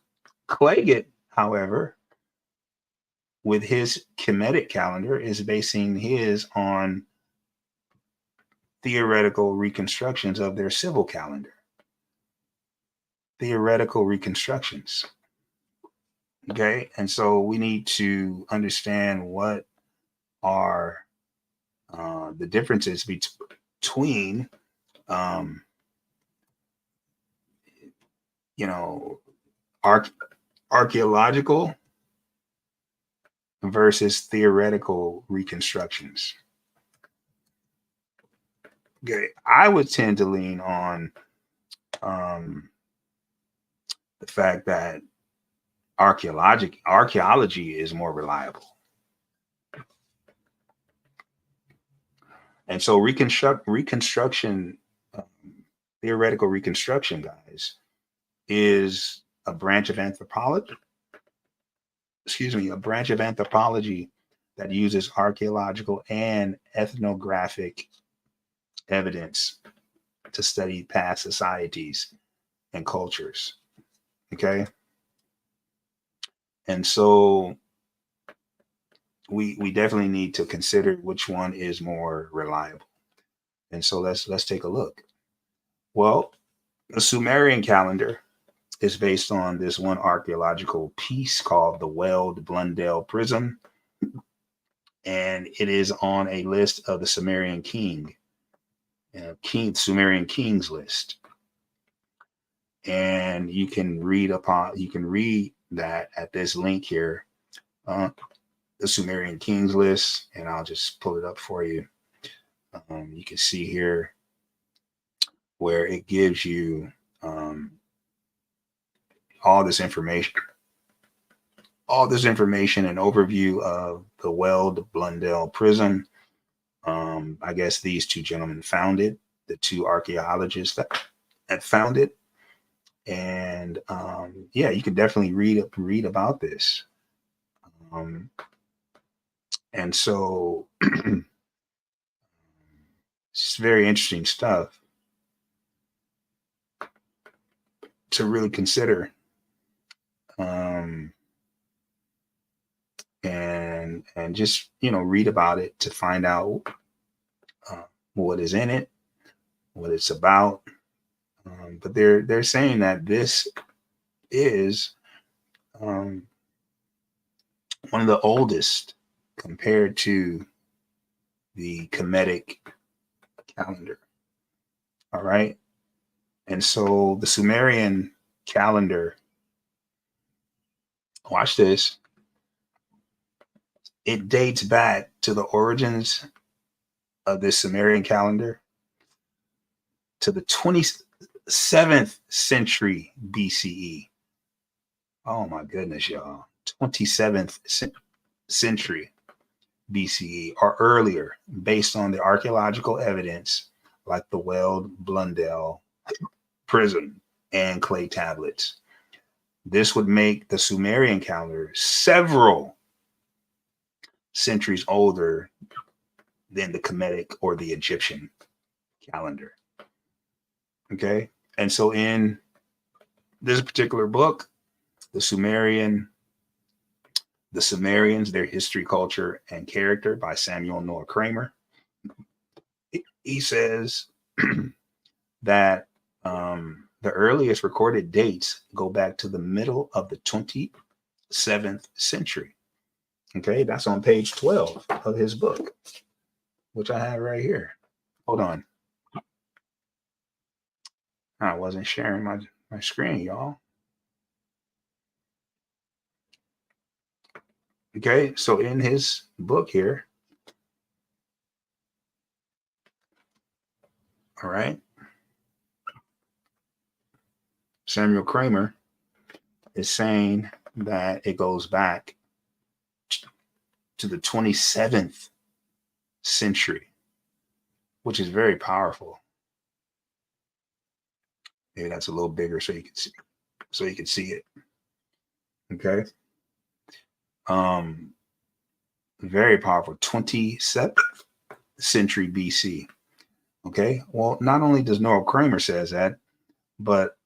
Clagett, however, with his Kemetic calendar, is basing his on theoretical reconstructions of their civil calendar. Theoretical reconstructions. Okay, and so we need to understand what are the differences between archaeological versus theoretical reconstructions. Okay, I would tend to lean on the fact that archaeology is more reliable. And so reconstruction, theoretical reconstruction, guys, is a branch of anthropology. A branch of anthropology that uses archaeological and ethnographic evidence to study past societies and cultures. Okay. And so we definitely need to consider which one is more reliable. And so let's take a look. Well, the Sumerian calendar is based on this one archaeological piece called the Weld Blundell Prism, and it is on a list of the Sumerian Sumerian kings list. And you can read that at this link here, the Sumerian kings list, and I'll just pull it up for you. You can see here where it gives you all this information, an overview of the Weld Blundell Prism. I guess these two gentlemen found it, the two archaeologists that found it. And yeah, you can definitely read about this. And so it's very interesting stuff to really consider. And just, read about it to find out what is in it, what it's about. But they're saying that this is one of the oldest compared to the Kemetic calendar. All right. And so the Sumerian calendar, watch this, it dates back to the origins of this Sumerian calendar to the 27th century BCE. Oh my goodness, y'all. 27th century BCE or earlier, based on the archaeological evidence like the Weld Blundell Prism and clay tablets. This would make the Sumerian calendar several centuries older than the Kemetic or the Egyptian calendar. Okay. And so in this particular book, the Sumerians, Their History, Culture, and Character by Samuel Noah Kramer, he says that the earliest recorded dates go back to the middle of the 27th century. Okay, that's on page 12 of his book, which I have right here. Hold on. I wasn't sharing my screen, y'all. Okay, so in his book here, all right, Samuel Kramer is saying that it goes back to the 27th century, which is very powerful. Maybe that's a little bigger so you can see it. Okay. Very powerful. 27th century BC. Okay. Well, not only does Noah Kramer says that, but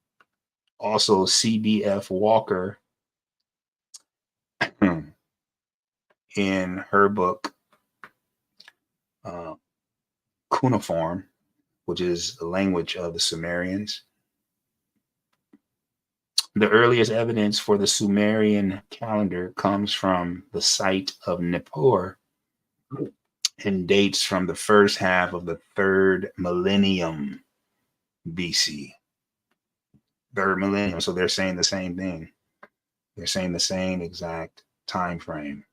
also CBF Walker in her book, Cuneiform, which is the language of the Sumerians. The earliest evidence for the Sumerian calendar comes from the site of Nippur and dates from the first half of the 3rd millennium BC. 3rd millennium. So they're saying the same thing. They're saying the same exact time frame.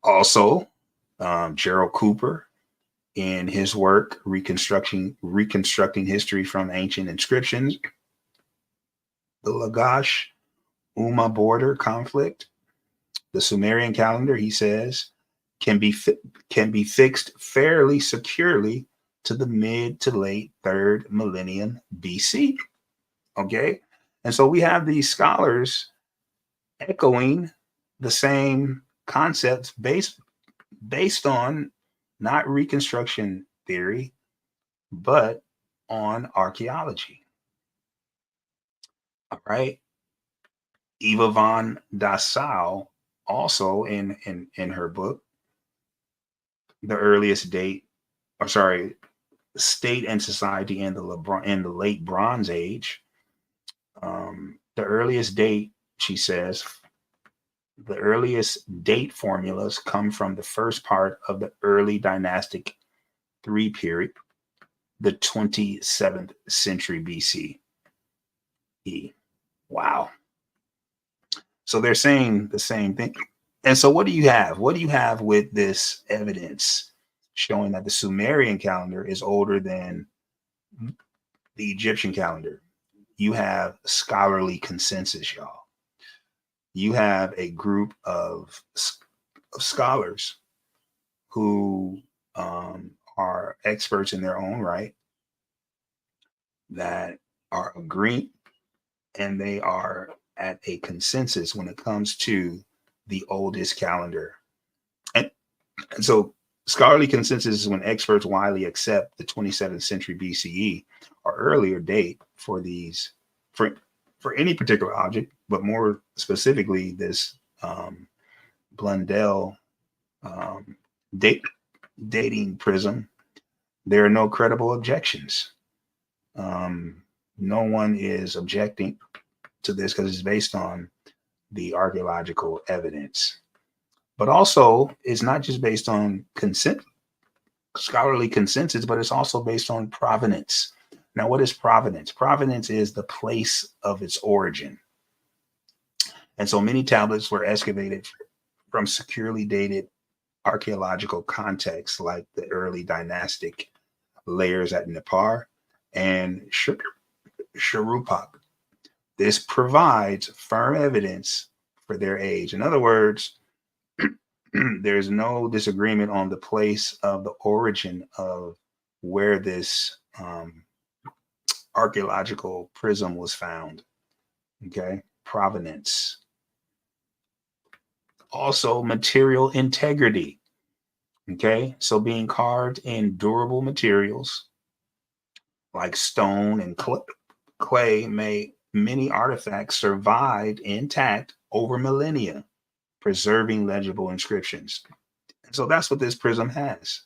Also, Gerald Cooper, in his work Reconstructing History from Ancient Inscriptions, the Lagash Umma border conflict, the Sumerian calendar, he says, can be fixed fairly securely to the mid to late 3rd millennium BC. Okay, and so we have these scholars echoing the same concepts based on not Reconstruction theory, but on archaeology. All right. Eva von Dassau also in her book, The Earliest Date, or sorry, State and Society in the Late Bronze Age. The earliest date, she says, the earliest date formulas come from the first part of the early dynastic 3 period, the 27th century BCE. Wow. So they're saying the same thing. And so what do you have? What do you have with this evidence showing that the Sumerian calendar is older than the Egyptian calendar? You have scholarly consensus, y'all. You have a group of scholars who are experts in their own right that are agreeing, and they are at a consensus when it comes to the oldest calendar. And so scholarly consensus is when experts widely accept the 27th century BCE or earlier date for these for any particular object, but more specifically this Blundell dating prism. There are no credible objections. No one is objecting to this because it's based on the archaeological evidence. But also, it's not just based on scholarly consensus, but it's also based on provenance. Now, what is provenance? Provenance is the place of its origin. And so many tablets were excavated from securely dated archaeological contexts like the early dynastic layers at Nippur and Sharuppak. This provides firm evidence for their age. In other words, there's no disagreement on the place of the origin of where this archaeological prism was found. Okay, provenance. Also, material integrity. Okay, so being carved in durable materials like stone and clay, many artifacts survived intact over millennia, preserving legible inscriptions. So that's what this prism has.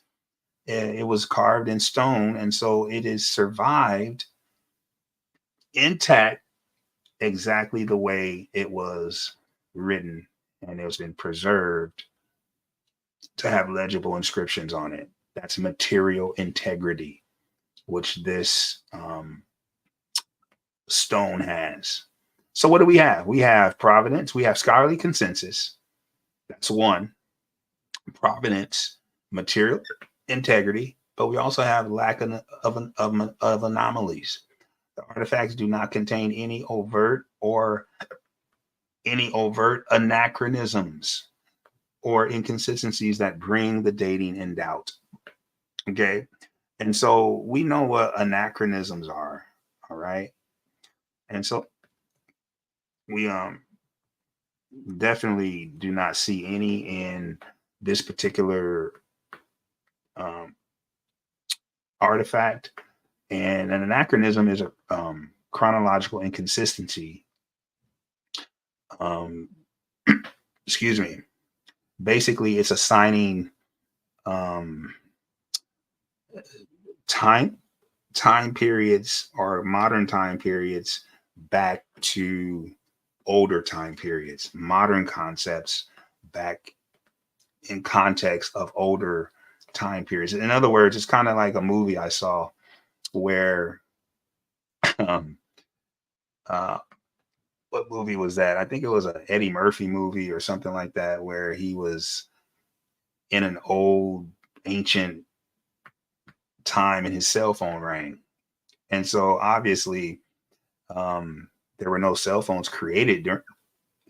It was carved in stone, and so it is survived intact exactly the way it was written, and it's been preserved to have legible inscriptions on it. That's material integrity, which this stone has. So what do we have? We have provenance. We have scholarly consensus. That's one. Provenance, material integrity, but we also have lack of anomalies. The artifacts do not contain any overt anachronisms or inconsistencies that bring the dating in doubt. Okay. And so we know what anachronisms are. All right. And so we definitely do not see any in this particular artifact. And an anachronism is a chronological inconsistency. Excuse me. Basically, it's assigning time periods or modern time periods back to older time periods, modern concepts back in context of older time periods. In other words, it's kind of like a movie I saw where what movie was that? I think it was an Eddie Murphy movie or something like that, where he was in an old ancient time and his cell phone rang. And so obviously there were no cell phones created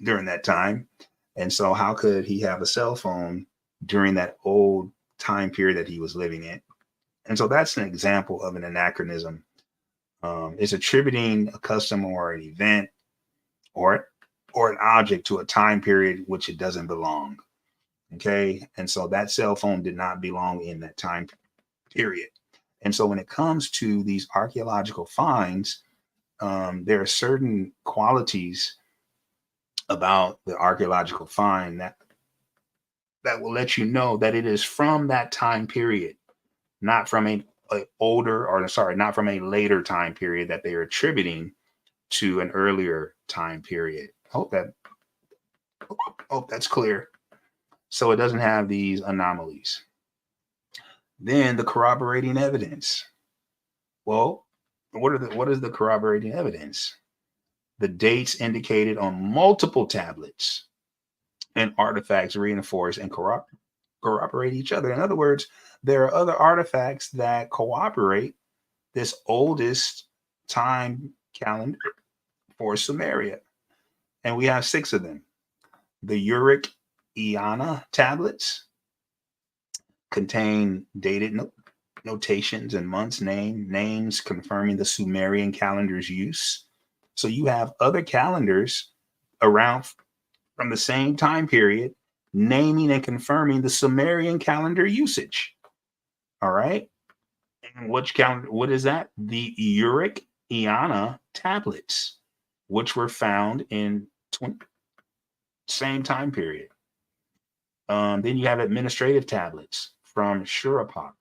during that time. And so how could he have a cell phone during that old time period that he was living in? And so that's an example of an anachronism. It's attributing a custom or an event or an object to a time period which it doesn't belong. Okay. And so that cell phone did not belong in that time period. And so when it comes to these archaeological finds, there are certain qualities about the archaeological find that will let you know that it is from that time period, not from not from a later time period that they are attributing to an earlier time period. Hope that's clear. So it doesn't have these anomalies. Then the corroborating evidence. Well, what is the corroborating evidence? The dates indicated on multiple tablets and artifacts reinforce and corroborate each other. In other words, there are other artifacts that corroborate this oldest time calendar for Sumeria. And we have 6 of them. The Uric-Iana tablets contain dated notations and months, names confirming the Sumerian calendar's use. So you have other calendars around from the same time period, naming and confirming the Sumerian calendar usage. All right. And which calendar? What is that? The Uric-Iana tablets, which were found in same time period. Then you have administrative tablets from Shurappak,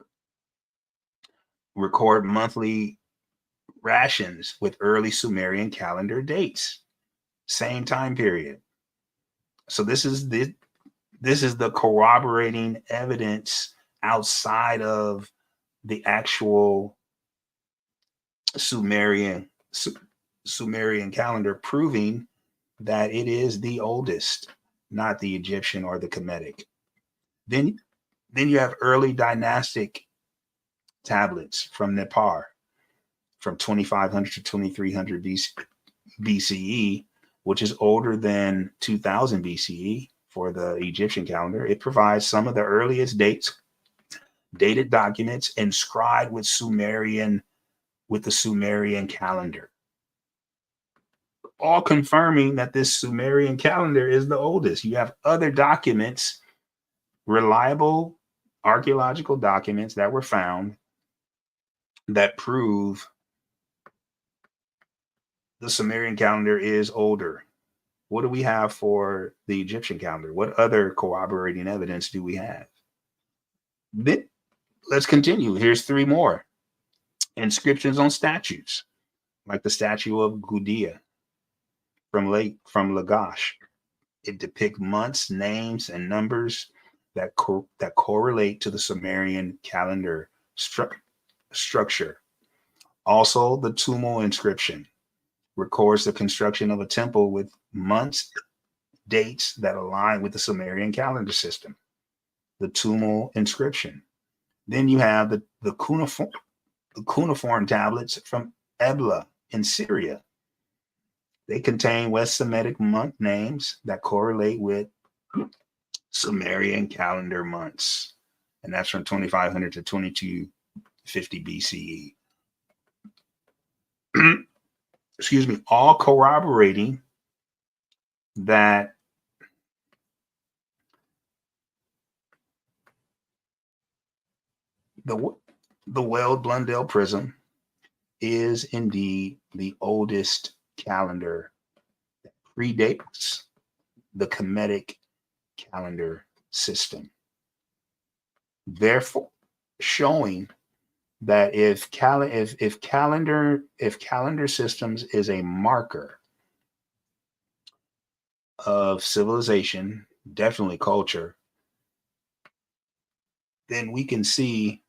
record monthly rations with early Sumerian calendar dates, same time period. So this is the corroborating evidence outside of the actual Sumerian calendar, proving that it is the oldest, not the Egyptian or the Kemetic. Then you have early dynastic tablets from Nippur from 2500 to 2300 BCE, which is older than 2000 BCE for the Egyptian calendar. It provides some of the earliest dated documents inscribed with the Sumerian calendar, all confirming that this Sumerian calendar is the oldest. You have other documents, reliable archaeological documents that were found that prove the Sumerian calendar is older. What do we have for the Egyptian calendar? What other corroborating evidence do we have? Then let's continue. Here's 3 more. Inscriptions on statues, like the statue of Gudea from Lagash. It depicts months, names, and numbers that correlate to the Sumerian calendar structure. Also, the Tumul inscription records the construction of a temple with months, dates that align with the Sumerian calendar system. The Tumul inscription. Then you have the cuneiform tablets from Ebla in Syria. They contain West Semitic month names that correlate with Sumerian calendar months. And that's from 2500 to 2250 BCE. Excuse me, all corroborating that the Weld Blundell prism is indeed the oldest calendar that predates the Kemetic calendar system. Therefore, showing that if calendar systems is a marker of civilization, definitely culture, then we can see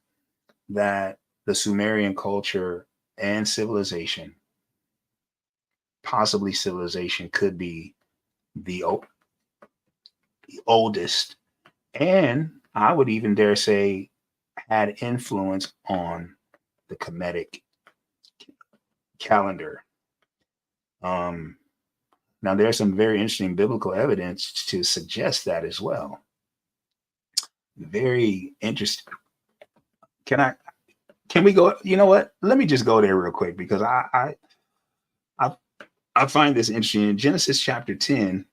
that the Sumerian culture and civilization, possibly civilization, could be the oldest, and I would even dare say had influence on the Kemetic calendar. Now there's some very interesting biblical evidence to suggest that as well. Very interesting. Can we go? You know what? Let me just go there real quick, because I find this interesting in Genesis chapter 10,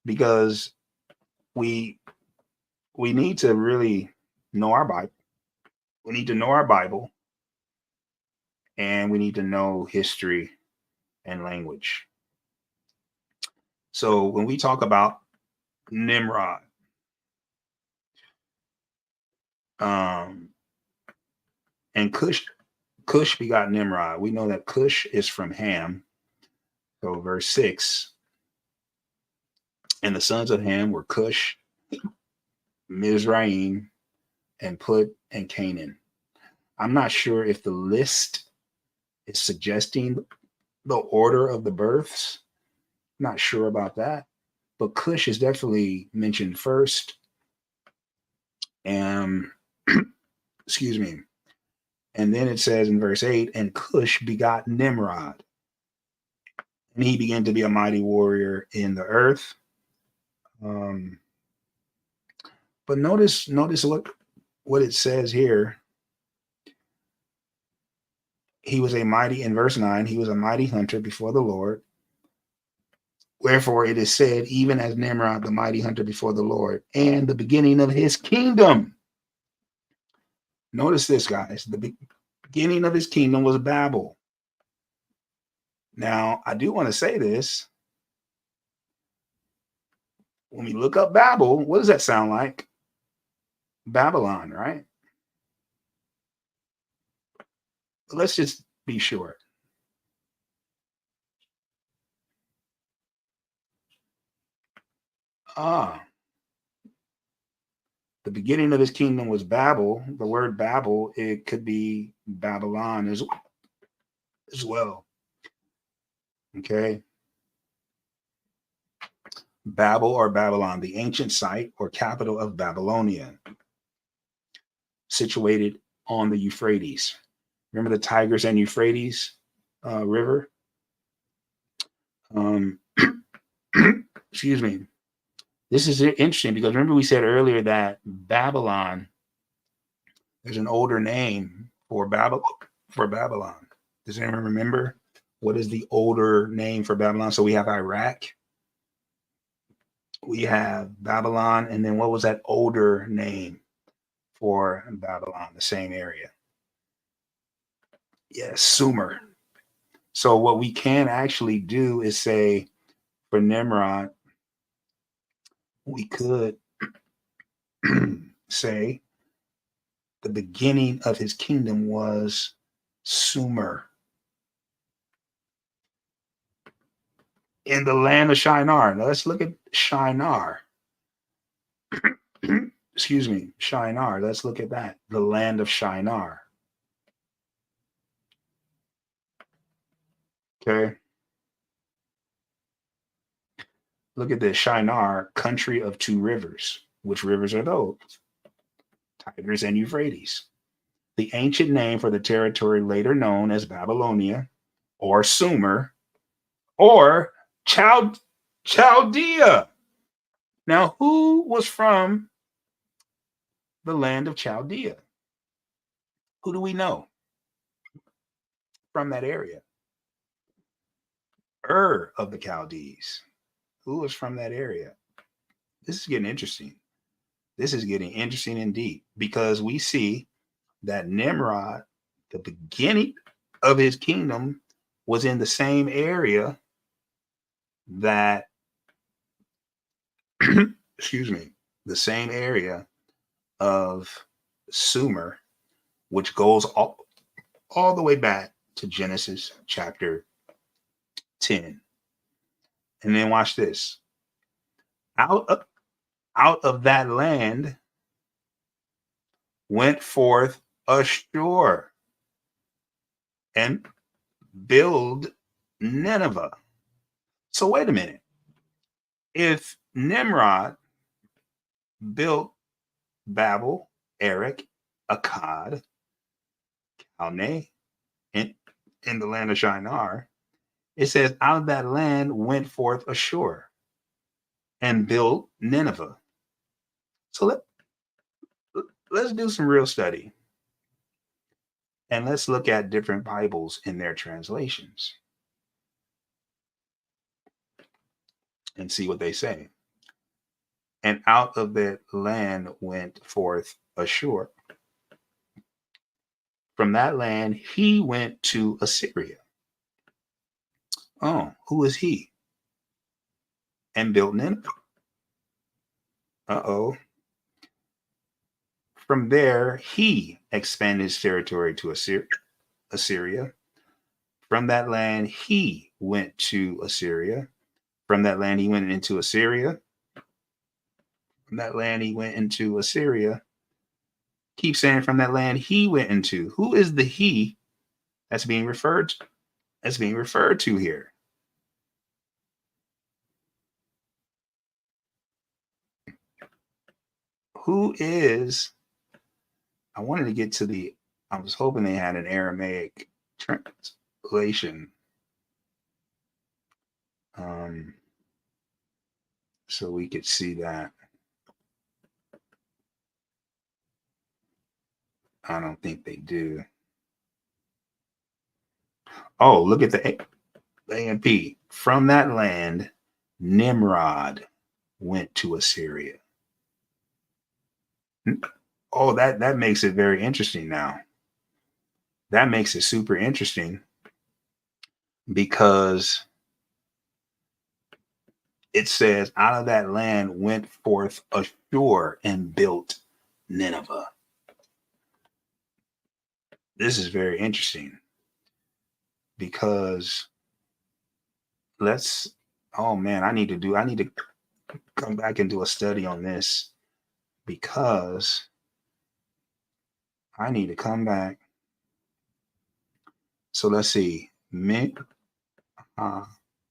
because we need to really know our Bible. We need to know our Bible, and we need to know history and language. So when we talk about Nimrod, and Cush begot Nimrod. We know that Cush is from Ham. So verse 6, and the sons of Ham were Cush, Mizraim, and Put, and Canaan. I'm not sure if the list is suggesting the order of the births. Not sure about that. But Cush is definitely mentioned first. And excuse me. And then it says in verse 8, and Cush begot Nimrod. And he began to be a mighty warrior in the earth. But notice what it says here. He was a mighty, in verse 9, he was a mighty hunter before the Lord. Wherefore it is said, even as Nimrod, the mighty hunter before the Lord, and the beginning of his kingdom. Notice this, guys. The beginning of his kingdom was Babel. Now, I do want to say this. When we look up Babel, what does that sound like? Babylon, right? Let's just be sure. The beginning of his kingdom was Babel. The word Babel, it could be Babylon as well. Okay. Babel or Babylon, the ancient site or capital of Babylonia, situated on the Euphrates. Remember the Tigris and Euphrates river? Excuse me. This is interesting because remember we said earlier that Babylon, there's an older name for Babylon. Does anyone remember what is the older name for Babylon? So we have Iraq, we have Babylon, and then what was that older name for Babylon, the same area? Yes, Sumer. So what we can actually do is say for Nimrod, we could say the beginning of his kingdom was Sumer. In the land of Shinar. Now let's look at Shinar. Excuse me, Shinar. Let's look at that. The land of Shinar. Okay. Look at this. Shinar, country of two rivers. Which rivers are those? Tigris and Euphrates. The ancient name for the territory later known as Babylonia or Sumer or Chaldea. Now, who was from the land of Chaldea? Who do we know from that area? Of the Chaldees. Who was from that area? This is getting interesting. This is getting interesting indeed because we see that Nimrod, the beginning of his kingdom, was in the same area that, excuse me, the same area of Sumer, which goes all the way back to Genesis chapter 10. And then watch this. Out of that land went forth Ashur and build Nineveh. So wait a minute. If Nimrod built Babel, Erech, Akkad, Calneh in the land of Shinar, it says out of that land went forth Ashur and built Nineveh. So let's do some real study. And let's look at different Bibles in their translations and see what they say. And out of that land went forth Ashur From that land, he went to Assyria. Oh, who is he? And built Nineveh. Uh-oh. From there, he expanded his territory to Assyria. From that land, he went to Assyria. From that land, he went into Assyria. From that land, he went into Assyria. Keep saying from that land he went into. Who is the he that's being referred to? That's being referred to here. Who is? I wanted to get to the. I was hoping they had an Aramaic translation, so we could see that. I don't think they do. Oh, look at the AMP. From that land, Nimrod went to Assyria. Oh, that makes it very interesting now. That makes it super interesting because it says, out of that land went forth Ashur and built Nineveh. This is very interesting because oh man, I need to come back and do a study on this because I need to come back. So let's see.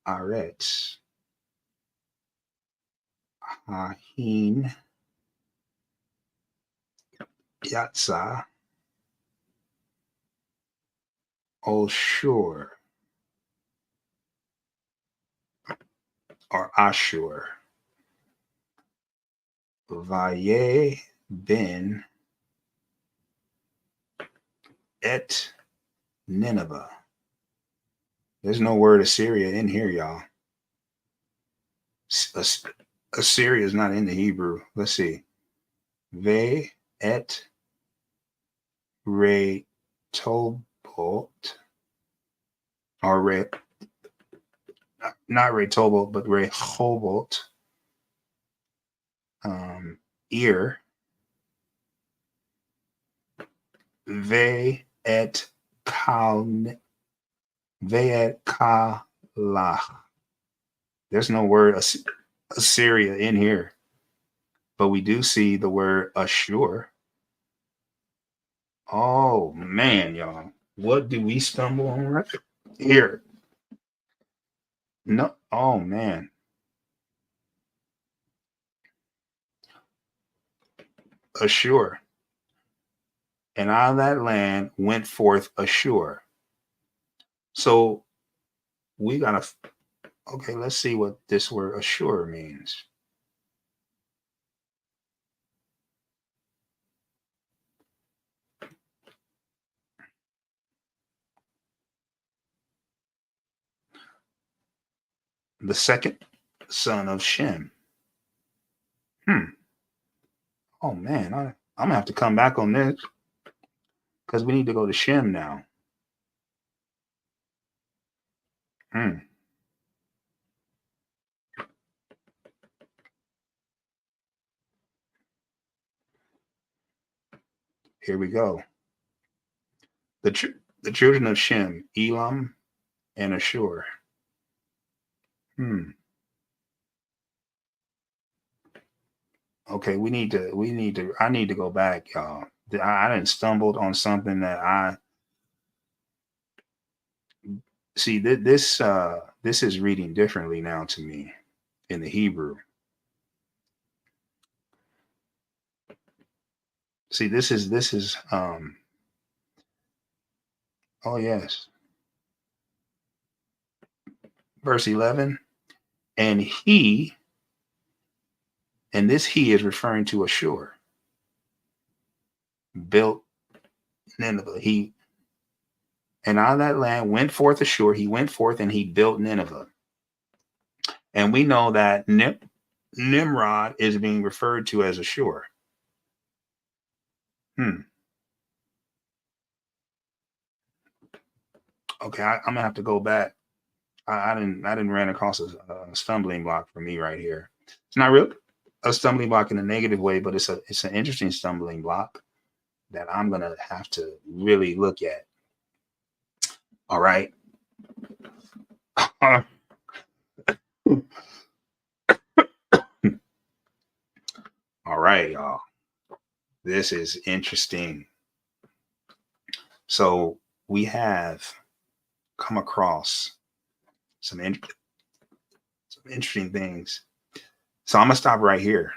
Aretz. Ahin. Yatsa. Oshur. Or Ashur. Vaye ben et Nineveh. There's no word Assyria in here, y'all. Assyria is not in the Hebrew. Let's see. Ve et Rehoboth. Or not Rehoboth, but Rehoboth. Ear. Ve et Kal. Ve et Kala. There's no word Assyria in here, but we do see the word Ashur. Oh man, y'all, what do we stumble on right here? No, oh man, Ashur, and out of that land went forth Ashur. So we gotta. Okay, let's see what this word Ashur means. The second son of Shem. Oh man, I'm gonna have to come back on this because we need to go to Shem now. Here we go. The children of Shem, Elam, and Ashur. Okay, I need to go back, y'all. I didn't stumbled on something that I see. This is reading differently now to me in the Hebrew. See, this is oh yes. Verse 11, and this he is referring to Ashur, built Nineveh. And out of that land went forth Ashur. He went forth and he built Nineveh. And we know that Nimrod is being referred to as Ashur. Okay, I'm gonna have to go back. I didn't ran across a stumbling block for me right here. It's not really a stumbling block in a negative way, but it's an interesting stumbling block that I'm gonna have to really look at. All right. All right, y'all. This is interesting. So we have come across some interesting things. So I'm gonna stop right here.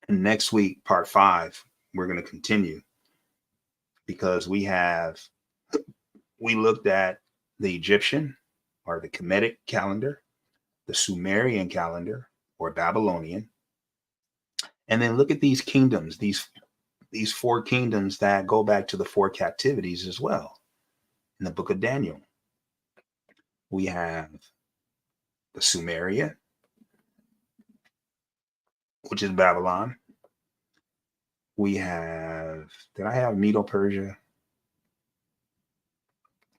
And next week, part 5, we're gonna continue because we looked at the Egyptian or the Kemetic calendar, the Sumerian calendar or Babylonian, and then look at these kingdoms, these 4 kingdoms that go back to the 4 captivities as well. In the book of Daniel, we have the Sumeria, which is Babylon. We have, did I have Medo-Persia?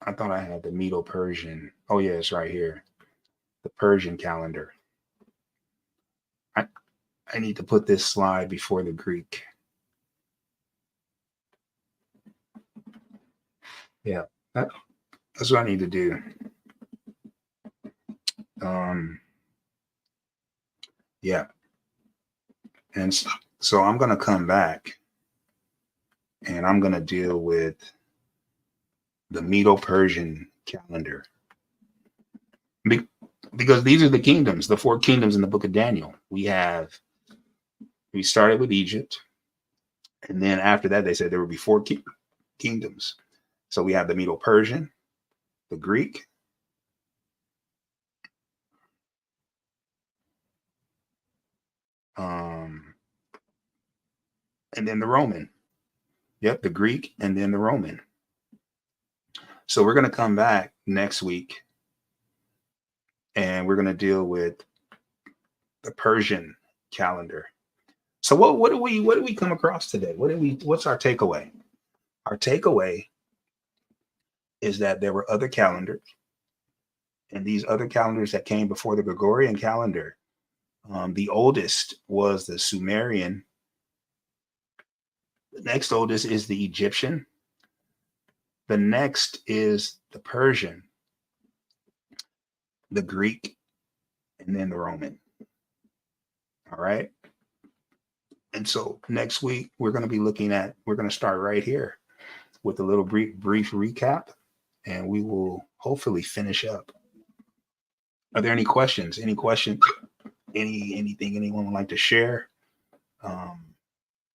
I thought I had the Medo-Persian. Oh yeah, it's right here. The Persian calendar. I need to put this slide before the Greek. Yeah, that's what I need to do. Yeah. And so I'm going to come back and I'm going to deal with the Medo-Persian calendar. Because these are the kingdoms, the 4 kingdoms in the book of Daniel. We started with Egypt. And then after that, they said there would be 4 kingdoms. So we have the Medo-Persian, the Greek, and then the Roman. Yep, the Greek and then the Roman. So we're going to come back next week and we're going to deal with the Persian calendar. So what do we come across today? What's our takeaway? Our takeaway is that there were other calendars, and these other calendars that came before the Gregorian calendar, the oldest was the Sumerian. The next oldest is the Egyptian. The next is the Persian, the Greek, and then the Roman. All right. And so next week, we're going to start right here with a little brief recap, and we will hopefully finish up. Are there any questions? Anything anyone would like to share?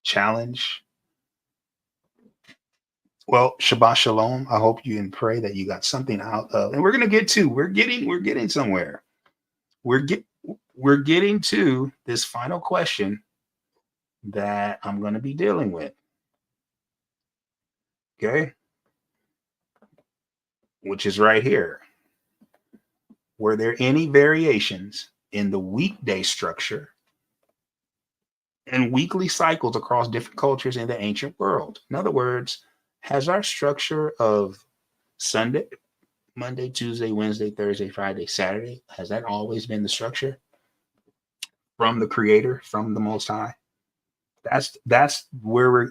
Challenge? Well, Shabbat Shalom. I hope you and pray that you got something out of, and we're getting somewhere. We're getting to this final question that I'm going to be dealing with. Okay. Which is right here. Were there any variations in the weekday structure and weekly cycles across different cultures in the ancient world? In other words, has our structure of Sunday, Monday, Tuesday, Wednesday, Thursday, Friday, Saturday, has that always been the structure from the Creator, from the Most High? That's where we're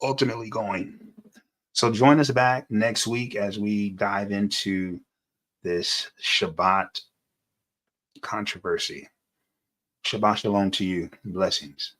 ultimately going. So join us back next week as we dive into this Shabbat controversy. Shabbat Shalom to you. Blessings.